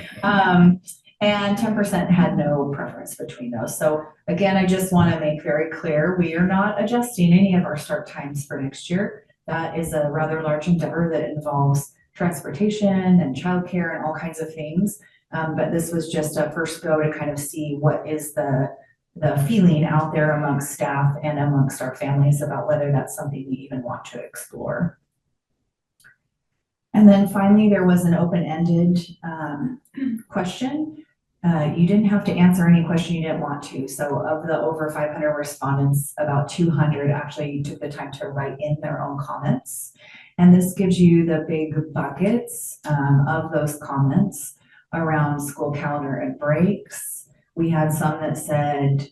And 10% had no preference between those. So again, I just want to make very clear, we are not adjusting any of our start times for next year. That is a rather large endeavor that involves transportation and childcare and all kinds of things. But this was just a first go to kind of see what is the feeling out there amongst staff and amongst our families about whether that's something we even want to explore. And then finally, there was an open-ended question. You didn't have to answer any question you didn't want to. So of the over 500 respondents, about 200 actually took the time to write in their own comments. And this gives you the big buckets of those comments around school calendar and breaks. We had some that said,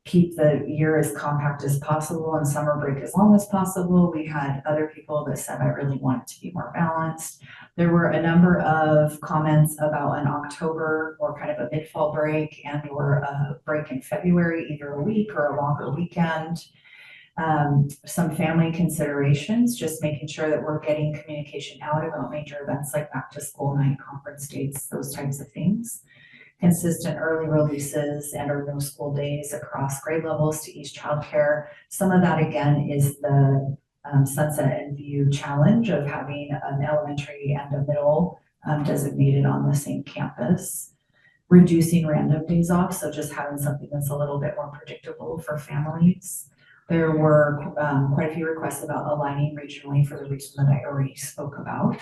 keep the year as compact as possible and summer break as long as possible. We had other people that said, I really want it to be more balanced. There were a number of comments about an October or kind of a mid-fall break and or a break in February, either a week or a longer weekend. Some family considerations, just making sure that we're getting communication out about major events like back to school night, conference dates, those types of things. Consistent early releases and or no school days across grade levels to each childcare. Some of that again is the Sunset and View challenge of having an elementary and a middle designated on the same campus. Reducing random days off, so just having something that's a little bit more predictable for families. There were quite a few requests about aligning regionally for the reason that I already spoke about.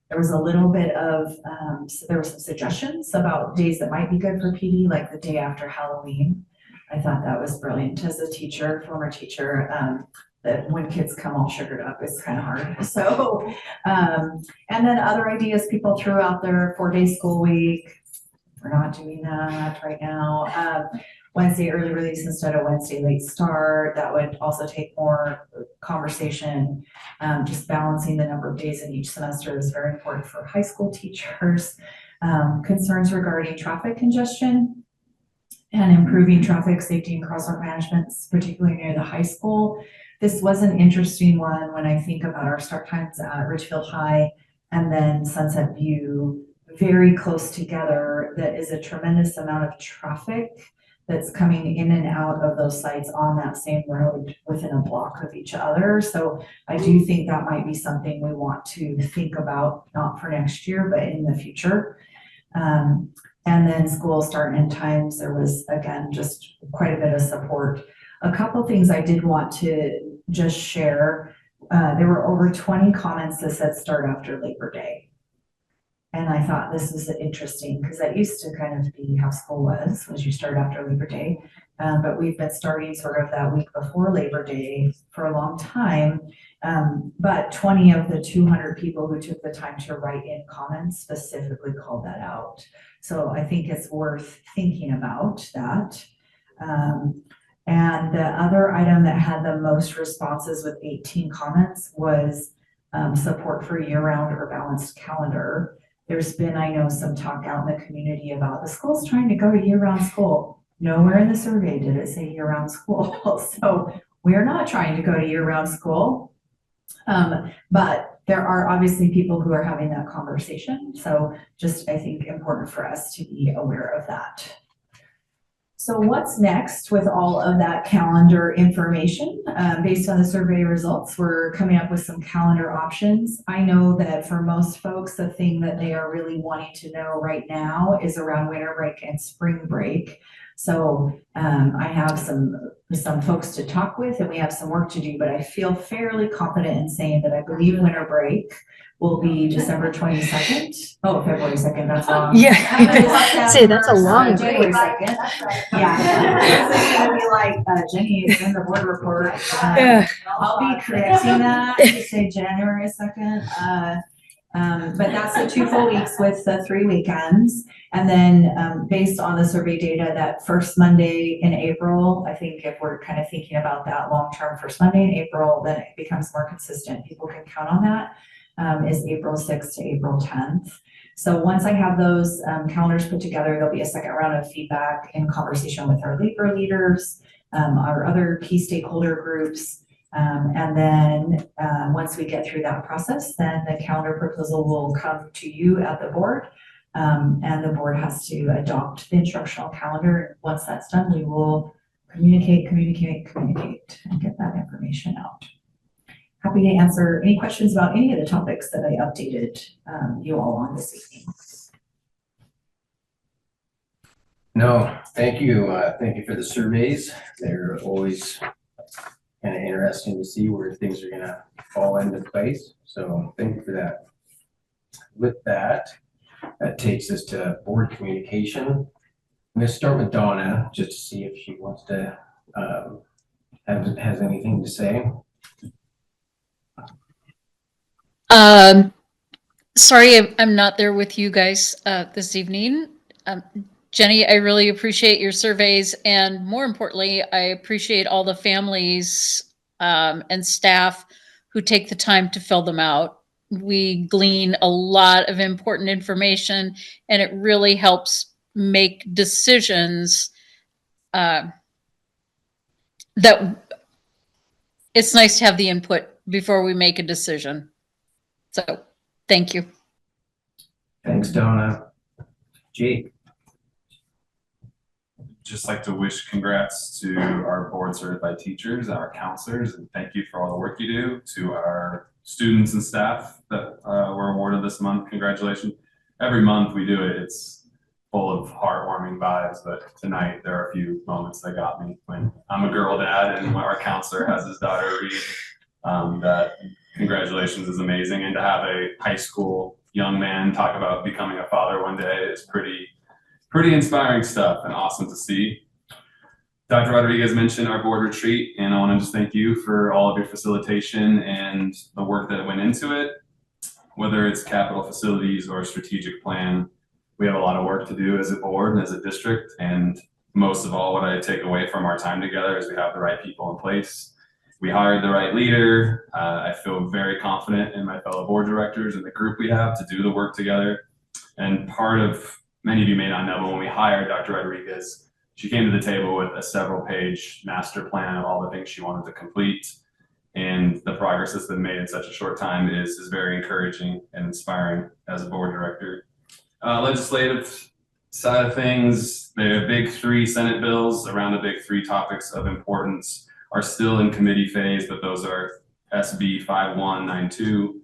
There was a little bit of, so there were some suggestions about days that might be good for PD, like the day after Halloween. I thought that was brilliant as a teacher, former teacher, that when kids come all sugared up, it's kind of hard. So, and then other ideas people threw out there, 4-day school week. We're not doing that right now. Wednesday early release instead of Wednesday late start. That would also take more conversation. Just balancing the number of days in each semester is very important for high school teachers. Concerns regarding traffic congestion and improving traffic safety and crosswalk management, particularly near the high school. This was an interesting one when I think about our start times at Ridgefield High and then Sunset View, very close together. That is a tremendous amount of traffic that's coming in and out of those sites on that same road within a block of each other. So I do think that might be something we want to think about, not for next year, but in the future. And then school start and end times, there was, again, just quite a bit of support. A couple things I did want to just share. There were over 20 comments that said start after Labor Day. And I thought this was interesting because that used to kind of be how school was you start after Labor Day. But we've been starting sort of that week before Labor Day for a long time. But 20 of the 200 people who took the time to write in comments specifically called that out. So I think it's worth thinking about that. And the other item that had the most responses with 18 comments was support for year-round or balanced calendar. There's been, I know, some talk out in the community about the school's trying to go to year-round school. Nowhere in the survey did it say year-round school. So we're not trying to go to year-round school. But there are obviously people who are having that conversation. So just, I think, important for us to be aware of that. So what's next with all of that calendar information? Based on the survey results, we're coming up with some calendar options. I know that for most folks, the thing that they are really wanting to know right now is around winter break and spring break. So I have some folks to talk with and we have some work to do, but I feel fairly confident in saying that I believe winter break will be December 22nd. Oh, February 2nd, that's long. Yeah. Say, that's a long January break. 2nd. Yeah. It's gonna be like, Jenny is in the board report. Yeah. I'll be correcting that to say January 2nd. But that's the 2 full weeks with the 3 weekends. And then based on the survey data, that first Monday in April, I think if we're kind of thinking about that long-term first Monday in April, then it becomes more consistent. People can count on that. Is April 6th to April 10th. So once I have those calendars put together, there'll be a second round of feedback in conversation with our labor leaders, our other key stakeholder groups. And then once we get through that process, then the calendar proposal will come to you at the board. And the board has to adopt the instructional calendar. Once that's done, we will communicate, and get that information out. Happy to answer any questions about any of the topics that I updated you all on this evening. No, thank you. Thank you for the surveys. They're always kind of interesting to see where things are gonna fall into place. So thank you for that. With that, that takes us to board communication. I'm gonna start with Donna just to see if she wants to has anything to say. Sorry, I'm not there with you guys this evening. Jenny, I really appreciate your surveys, and more importantly, I appreciate all the families and staff who take the time to fill them out. We glean a lot of important information, and it really helps make decisions that it's nice to have the input before we make a decision. So, thank you. Thanks, Donna. Jake. Just like to wish congrats to our board certified teachers, our counselors, and thank you for all the work you do. To our students and staff that were awarded this month, congratulations. Every month we do it, it's full of heartwarming vibes, but tonight there are a few moments that got me when I'm a girl dad and our counselor has his daughter read. That congratulations is amazing, and to have a high school young man talk about becoming a father one day is pretty inspiring stuff and awesome to see. Dr. Rodriguez mentioned our board retreat, and I want to just thank you for all of your facilitation and the work that went into it. Whether it's capital facilities or strategic plan, we have a lot of work to do as a board and as a district, and most of all, what I take away from our time together is we have the right people in place. We hired the right leader. I feel very confident in my fellow board directors and the group we have to do the work together. And part of, many of you may not know, but when we hired Dr. Rodriguez, she came to the table with a several-page master plan of all the things she wanted to complete. And the progress that's been made in such a short time is very encouraging and inspiring as a board director. Legislative side of things, the big three Senate bills around the big three topics of importance are still in committee phase, but those are SB 5192,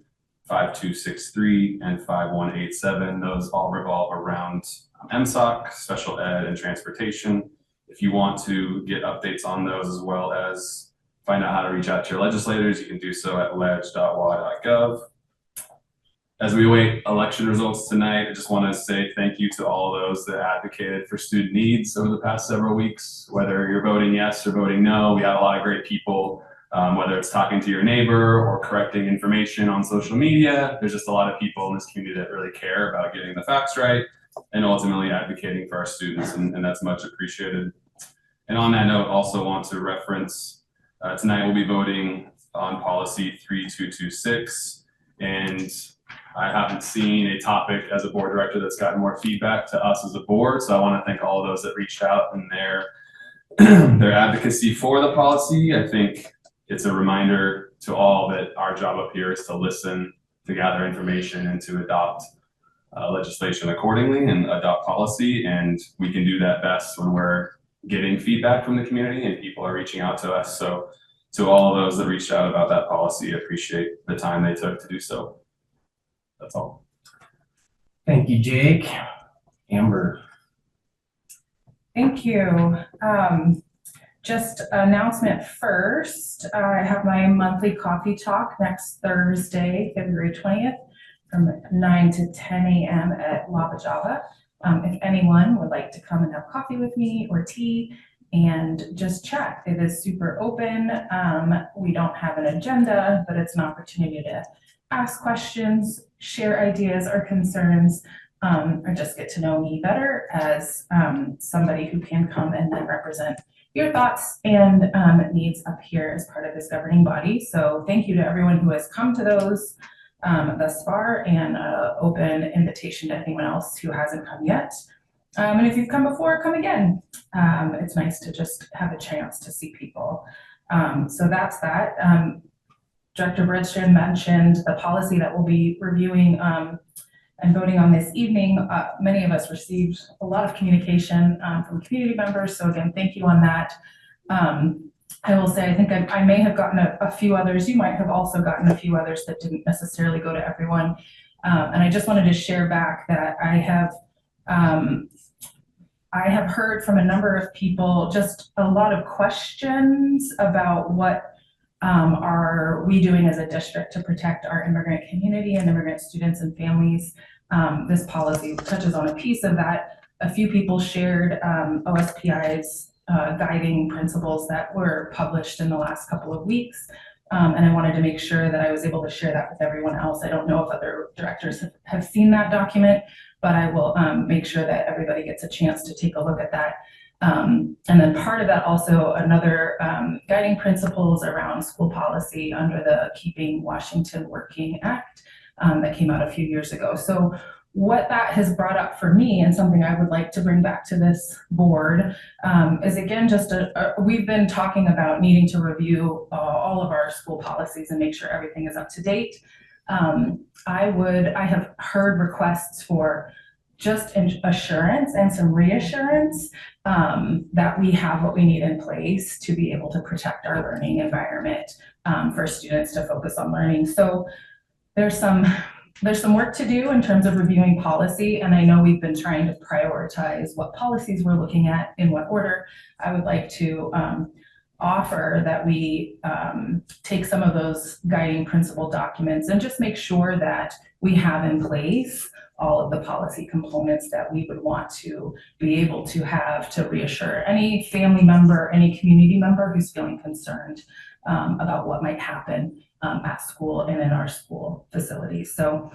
5263, and 5187. Those all revolve around MSOC, special ed, and transportation. If you want to get updates on those as well as find out how to reach out to your legislators, you can do so at ledge.wa.gov. As we await election results tonight, I just want to say thank you to all those that advocated for student needs over the past several weeks. Whether you're voting yes or voting no, we had a lot of great people, whether it's talking to your neighbor or correcting information on social media. There's just a lot of people in this community that really care about getting the facts right and ultimately advocating for our students, and that's much appreciated. And on that note, also want to reference, tonight we'll be voting on policy 3226, and I haven't seen a topic as a board director that's gotten more feedback to us as a board. So I want to thank all of those that reached out and their advocacy for the policy. I think it's a reminder to all that our job up here is to listen, to gather information, and to adopt legislation accordingly and adopt policy. And we can do that best when we're getting feedback from the community and people are reaching out to us. So to all of those that reached out about that policy, I appreciate the time they took to do so. That's all. Thank you, Jake. Amber. Thank you. Just announcement first, I have my monthly coffee talk next Thursday, February 20th from 9 to 10 a.m. at Lava Java. If anyone would like to come and have coffee with me or tea and just chat, it is super open. We don't have an agenda, but it's an opportunity to ask questions, share ideas or concerns, or just get to know me better as somebody who can come and then represent your thoughts and needs up here as part of this governing body. So thank you to everyone who has come to those thus far, and open invitation to anyone else who hasn't come yet. And if you've come before, come again. It's nice to just have a chance to see people. So that's that. Director Bridgeton mentioned the policy that we'll be reviewing and voting on this evening. Many of us received a lot of communication from community members. So again, thank you on that. I will say, I think I may have gotten a few others. You might have also gotten a few others that didn't necessarily go to everyone. And I just wanted to share back that I have heard from a number of people just a lot of questions about what are we doing as a district to protect our immigrant community and immigrant students and families. This policy touches on a piece of that. A few people shared OSPI's guiding principles that were published in the last couple of weeks. And I wanted to make sure that I was able to share that with everyone else. I don't know if other directors have seen that document, but I will make sure that everybody gets a chance to take a look at that. And then part of that also another guiding principles around school policy under the Keeping Washington Working Act that came out a few years ago. So what that has brought up for me, and something I would like to bring back to this board, is again, just we've been talking about needing to review all of our school policies and make sure everything is up to date. I have heard requests for just assurance and some reassurance that we have what we need in place to be able to protect our learning environment for students to focus on learning. So there's some work to do in terms of reviewing policy, and I know we've been trying to prioritize what policies we're looking at in what order. I would like to offer that we take some of those guiding principle documents and just make sure that we have in place all of the policy components that we would want to be able to have to reassure any family member, any community member who's feeling concerned about what might happen at school and in our school facilities. So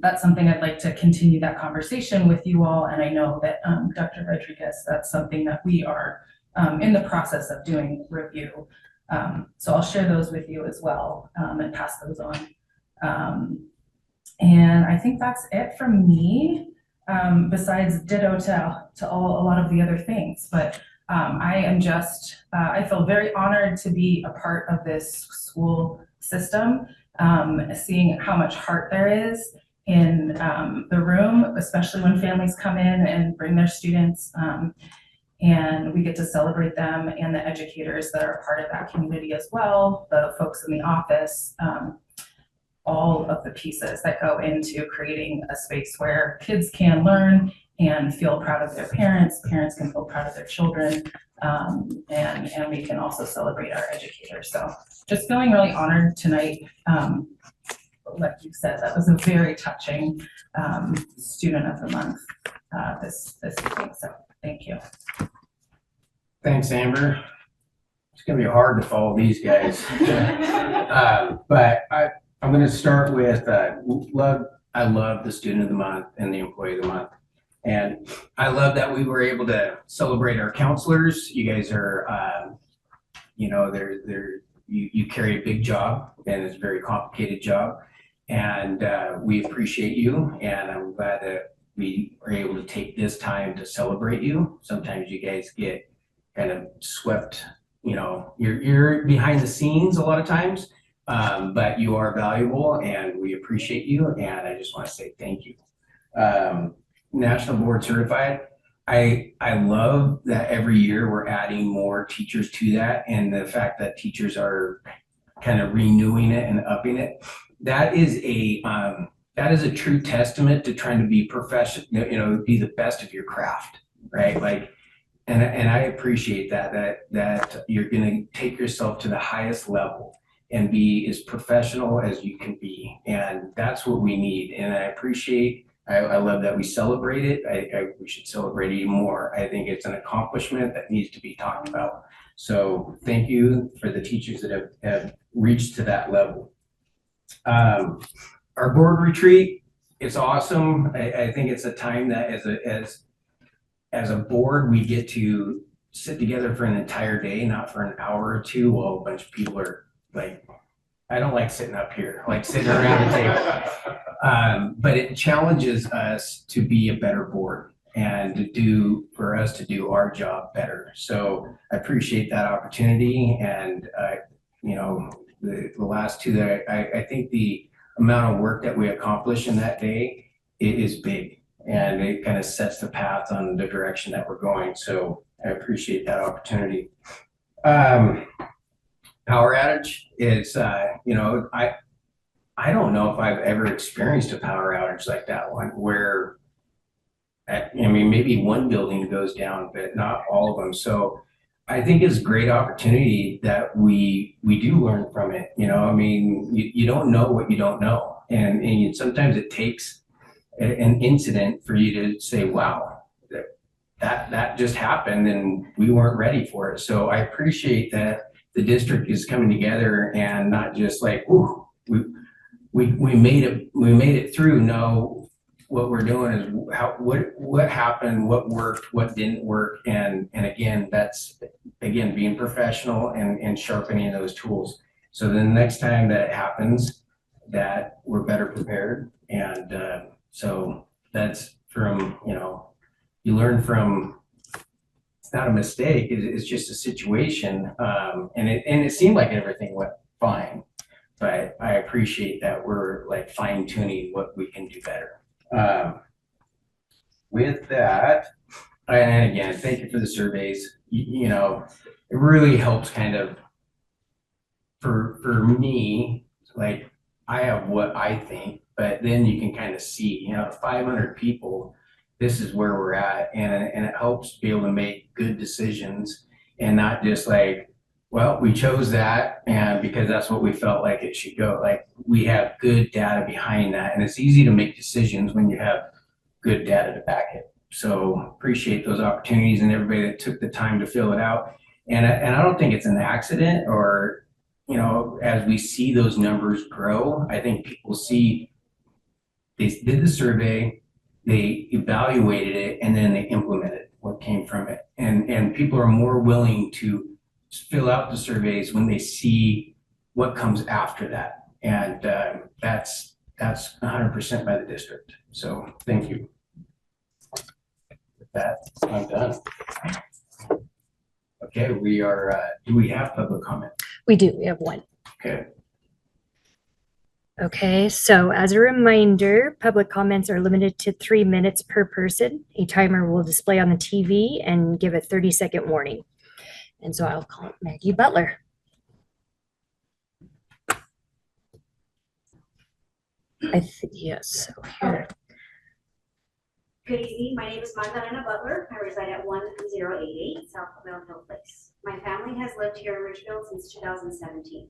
that's something I'd like to continue that conversation with you all. And I know that Dr. Rodriguez, that's something that we are in the process of doing review. So I'll share those with you as well and pass those on. And I think that's it from me, besides ditto to a lot of the other things. But I am just, I feel very honored to be a part of this school system, seeing how much heart there is in the room, especially when families come in and bring their students. And we get to celebrate them and the educators that are part of that community as well, the folks in the office, all of the pieces that go into creating a space where kids can learn and feel proud of their parents, parents can feel proud of their children, and we can also celebrate our educators. So just feeling really honored tonight. Like you said, that was a very touching student of the month this evening, so thank you. Thanks, Amber. It's gonna be hard to follow these guys. But I'm gonna start with I love the student of the month and the employee of the month. And I love that we were able to celebrate our counselors. You guys are, you know, you carry a big job, and it's a very complicated job. And we appreciate you, and I'm glad that we are able to take this time to celebrate you. Sometimes you guys get kind of swept, you know, you're behind the scenes a lot of times, but you are valuable, and we appreciate you, and I just want to say thank you. National Board Certified, I love that every year we're adding more teachers to that, and the fact that teachers are kind of renewing it and upping it. That is a true testament to trying to be professional, you know, be the best of your craft, right? Like, and I appreciate that you're going to take yourself to the highest level and be as professional as you can be, and that's what we need. And I appreciate. I love that we celebrate it. We should celebrate it even more. I think it's an accomplishment that needs to be talked about. So thank you for the teachers that have reached to that level. Our board retreat, it's awesome. I think it's a time that as a board, we get to sit together for an entire day, not for an hour or two while a bunch of people are like, I don't like sitting up here, I like sitting around the table. But it challenges us to be a better board and for us to do our job better. So I appreciate that opportunity. And you know, the last two that I think the amount of work that we accomplish in that day is big, and it kind of sets the path on the direction that we're going. So I appreciate that opportunity. Power outage is, you know, I don't know if I've ever experienced a power outage like that one, where, I mean, maybe one building goes down, but not all of them. So I think it's a great opportunity that we do learn from it. You know, I mean, you don't know what you don't know. And sometimes it takes an incident for you to say, wow, that just happened and we weren't ready for it. So I appreciate that the district is coming together and not just like, ooh, we made it through. No, what we're doing is what happened, what worked, what didn't work, and again, that's being professional and sharpening those tools. So the next time that it happens, that we're better prepared. And so that's from, you know, you learn from. It's not a mistake. It's just a situation, and it seemed like everything went fine. But I appreciate that we're like fine tuning what we can do better. With that, and again, thank you for the surveys. You know, it really helps kind of for me, like I have what I think, but then you can kind of see, you know, 500 people, this is where we're at, and it helps be able to make good decisions and not just like, well, we chose that and because that's what we felt like it should go. Like we have good data behind that, and it's easy to make decisions when you have good data to back it. So appreciate those opportunities and everybody that took the time to fill it out. And I don't think it's an accident, or, you know, as we see those numbers grow, I think people see they did the survey, they evaluated it, and then they implemented what came from it. And people are more willing to fill out the surveys when they see what comes after that. And that's 100% by the district. So thank you. With that, I'm done. Okay, we are, do we have public comment? We do, we have one. Okay. Okay, so as a reminder, public comments are limited to 3 minutes per person. A timer will display on the TV and give a 30-second warning. And so I'll call Maggie Butler. Yes, so here. Good evening, my name is Magdalena Butler. I reside at 1088 South Mill Hill Place. My family has lived here in Ridgefield since 2017.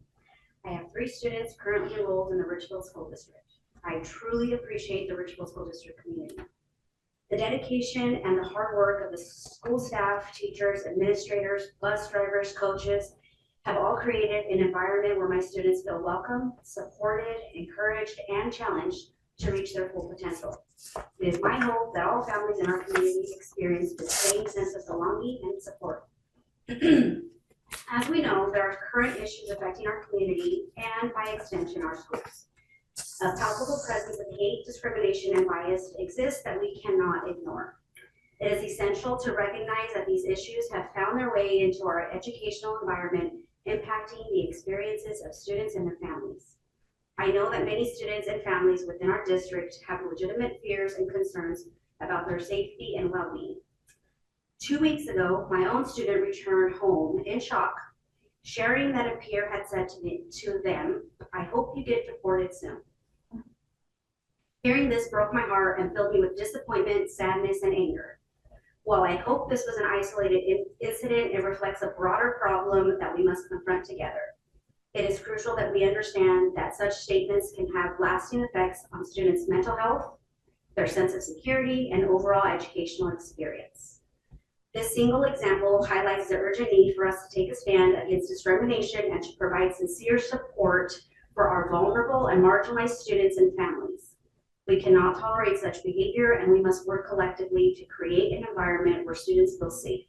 I have 3 students currently enrolled in the Ridgefield School District. I truly appreciate the Ridgefield School District community. The dedication and the hard work of the school staff, teachers, administrators, bus drivers, coaches have all created an environment where my students feel welcome, supported, encouraged, and challenged to reach their full potential. It is my hope that all families in our community experience the same sense of belonging and support. As we know, there are current issues affecting our community and, by extension, our schools. A palpable presence of hate, discrimination, and bias exists that we cannot ignore. It is essential to recognize that these issues have found their way into our educational environment, impacting the experiences of students and their families. I know that many students and families within our district have legitimate fears and concerns about their safety and well-being. 2 weeks ago, my own student returned home in shock, sharing that a peer had said to them, "I hope you get deported soon." Hearing this broke my heart and filled me with disappointment, sadness, and anger. While I hope this was an isolated incident, it reflects a broader problem that we must confront together. It is crucial that we understand that such statements can have lasting effects on students' mental health, their sense of security, and overall educational experience. This single example highlights the urgent need for us to take a stand against discrimination and to provide sincere support for our vulnerable and marginalized students and families. We cannot tolerate such behavior, and we must work collectively to create an environment where students feel safe.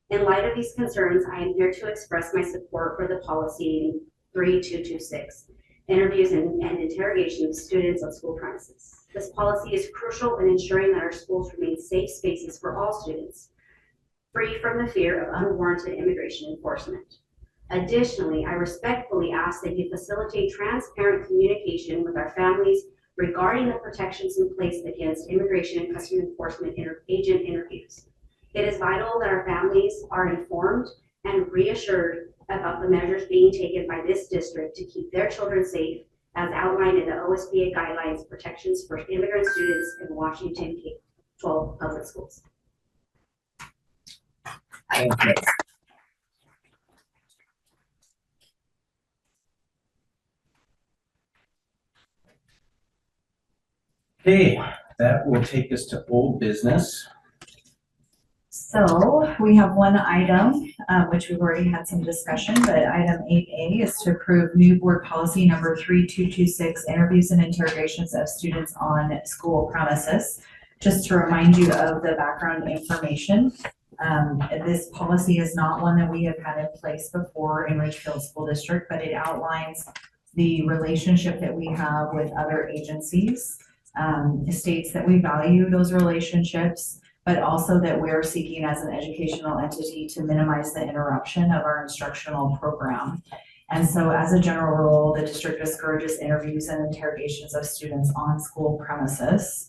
In light of these concerns, I am here to express my support for the policy 3226, interviews and interrogation of students on school premises. This policy is crucial in ensuring that our schools remain safe spaces for all students, free from the fear of unwarranted immigration enforcement. Additionally, I respectfully ask that you facilitate transparent communication with our families regarding the protections in place against immigration and customs enforcement agent interviews. It is vital that our families are informed and reassured about the measures being taken by this district to keep their children safe, as outlined in the OSBA guidelines, protections for immigrant students in Washington K-12 public schools. Thank you. Okay, that will take us to old business. So we have one item, which we've already had some discussion, but item 8A is to approve new board policy number 3226, interviews and interrogations of students on school premises. Just to remind you of the background information, this policy is not one that we have had in place before in Ridgefield School District, but it outlines the relationship that we have with other agencies. It states that we value those relationships, but also that we're seeking as an educational entity to minimize the interruption of our instructional program. And so as a general rule, the district discourages interviews and interrogations of students on school premises.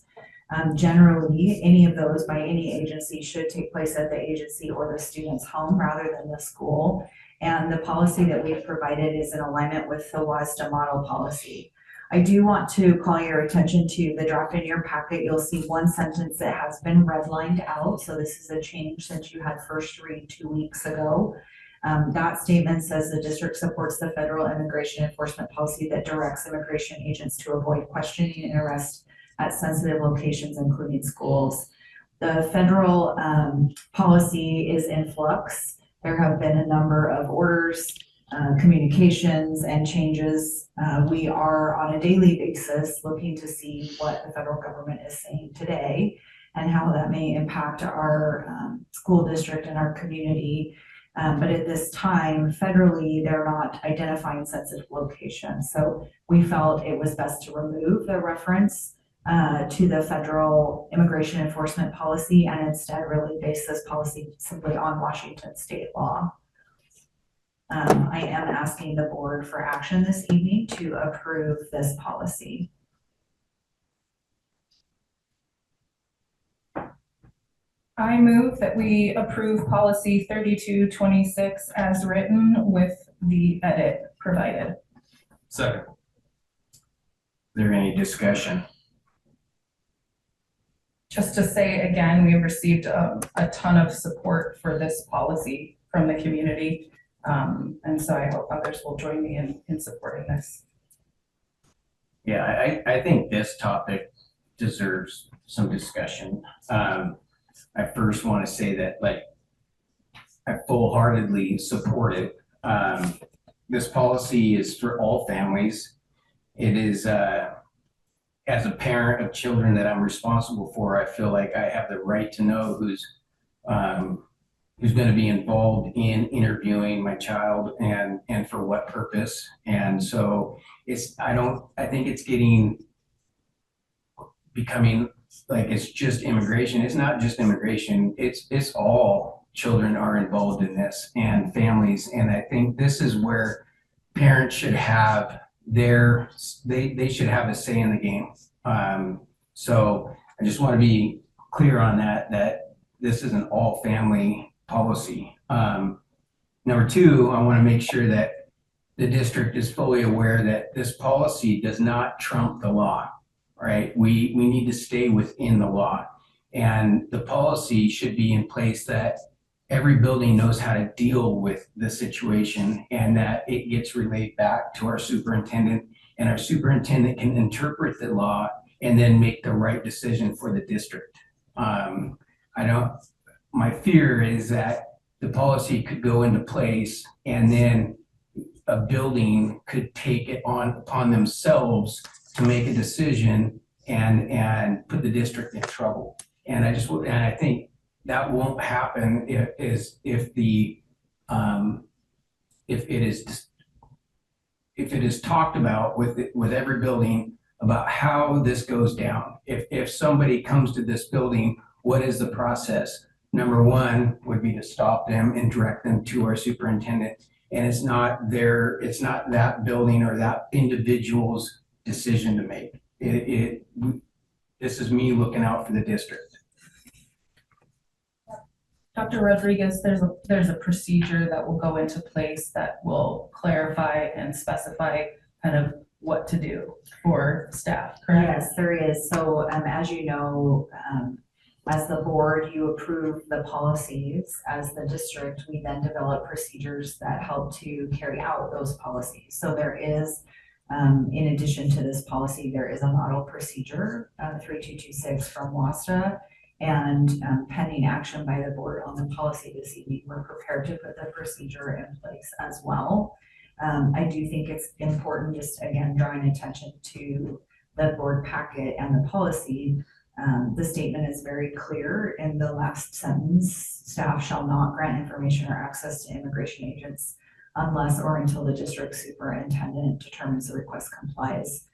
Generally, any of those by any agency should take place at the agency or the student's home rather than the school. And the policy that we've provided is in alignment with the WASDA model policy. I do want to call your attention to the draft in your packet. You'll see one sentence that has been redlined out. So this is a change since you had first read 2 weeks ago. That statement says the district supports the federal immigration enforcement policy that directs immigration agents to avoid questioning and arrest at sensitive locations, including schools. The federal policy is in flux. There have been a number of orders, communications, and changes. We are on a daily basis looking to see what the federal government is saying today and how that may impact our school district and our community. But at this time, federally, they're not identifying sensitive locations. So we felt it was best to remove the reference to the federal immigration enforcement policy and instead really base this policy simply on Washington state law. I am asking the board for action this evening to approve this policy. I move that we approve policy 3226 as written with the edit provided. Second. Is there any discussion? Just to say again, we have received a ton of support for this policy from the community. And so I hope others will join me in supporting this. Yeah, I think this topic deserves some discussion. I first want to say that, like, I full-heartedly support it. This policy is for all families. It is, as a parent of children that I'm responsible for, I feel like I have the right to know who's going to be involved in interviewing my child and for what purpose. And so I think it's becoming like it's just immigration. It's not just immigration. It's all children are involved in this and families. And I think this is where parents should have they should have a say in the game. So I just want to be clear on that this is an all family policy. Number two, I want to make sure that the district is fully aware that this policy does not trump the law. Right? We need to stay within the law, and the policy should be in place that every building knows how to deal with the situation and that it gets relayed back to our superintendent, and our superintendent can interpret the law and then make the right decision for the district. My fear is that the policy could go into place and then a building could take it upon themselves to make a decision and put the district in trouble. And I think that won't happen if it is talked about with every building about how this goes down. If somebody comes to this building, what is the process? Number one would be to stop them and direct them to our superintendent. And it's not that building or that individual's decision to make. This is me looking out for the district. Dr. Rodriguez, there's a procedure that will go into place that will clarify and specify kind of what to do for staff, correct? Yes, there is. So as you know, as the board, you approve the policies. As the district, we then develop procedures that help to carry out those policies. So there is, in addition to this policy, there is a model procedure, 3226 from WASTA, and pending action by the board on the policy this evening, we're prepared to put the procedure in place as well. I do think it's important, just again, drawing attention to the board packet and the policy. The statement is very clear in the last sentence: staff shall not grant information or access to immigration agents unless or until the district superintendent determines the request complies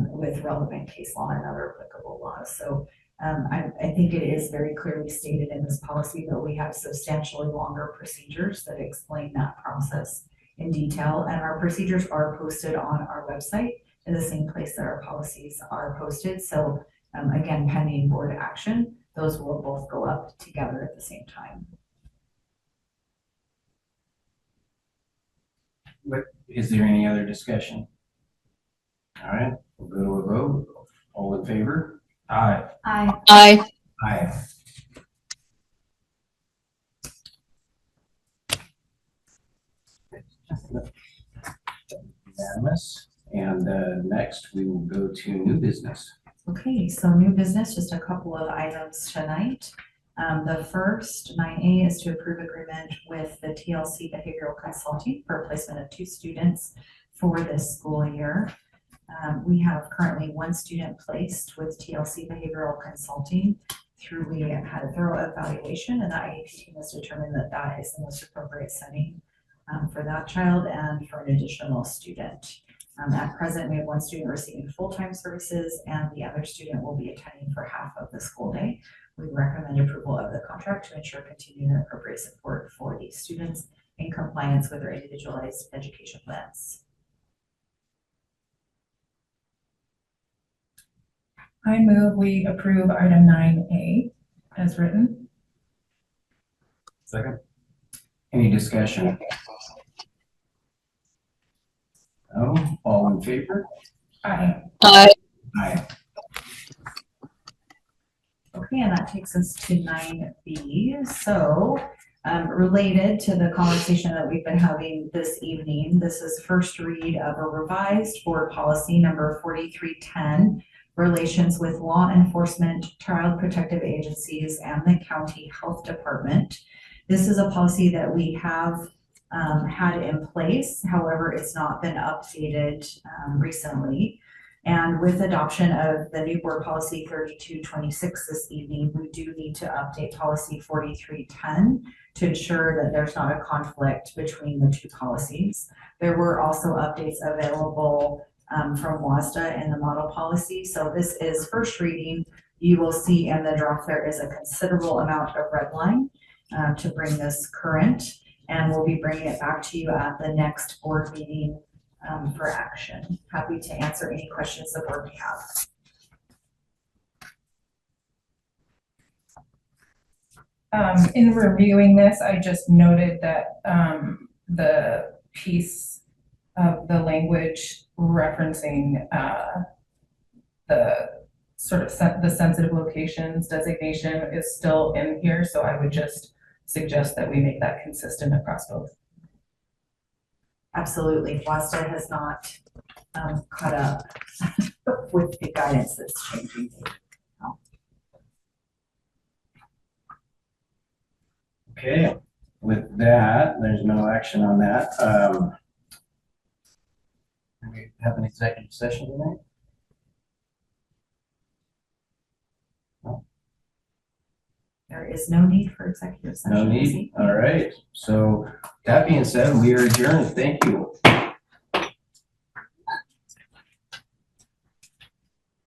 with relevant case law and other applicable laws. So I think it is very clearly stated in this policy that we have substantially longer procedures that explain that process in detail, and our procedures are posted on our website in the same place that our policies are posted. So again, pending board action, those will both go up together at the same time. Is there any other discussion? All right, we'll go to a vote. All in favor? Aye. Aye. Aye. Aye. Unanimous. And next we will go to new business. Okay, so new business, just a couple of items tonight. The first, 9A, is to approve agreement with the TLC Behavioral Consulting for placement of 2 students for this school year. We have currently 1 student placed with TLC Behavioral Consulting. We had a thorough evaluation, and the IEP team has determined that that is the most appropriate setting for that child and for an additional student. At present, we have 1 student receiving full-time services, and the other student will be attending for half of the school day. We recommend approval of the contract to ensure continued and appropriate support for these students in compliance with our individualized education plans. I move we approve item 9A as written. Second. Any discussion? No, all in favor? Aye. Aye. Aye. Okay, and that takes us to 9B. So, related to the conversation that we've been having this evening, this is first read of a revised board policy number 4310, relations with law enforcement, child protective agencies, and the county health department. This is a policy that we have had in place. However, it's not been updated recently. And with adoption of the new board policy 3226 this evening, we do need to update policy 4310 to ensure that there's not a conflict between the two policies. There were also updates available from WASDA in the model policy. So this is first reading. You will see in the draft there is a considerable amount of red line to bring this current, and we'll be bringing it back to you at the next board meeting for action. Happy to answer any questions the board may have. In reviewing this, I just noted that the piece of the language referencing the sort of the sensitive locations designation is still in here, so I would just suggest that we make that consistent across both. Absolutely. WASDA has not caught up with the guidance that's changing. Okay, with that, there's no action on that. We have an executive session tonight? No. There is no need for executive session. No need? All right. So that being said, we are adjourned. Thank you.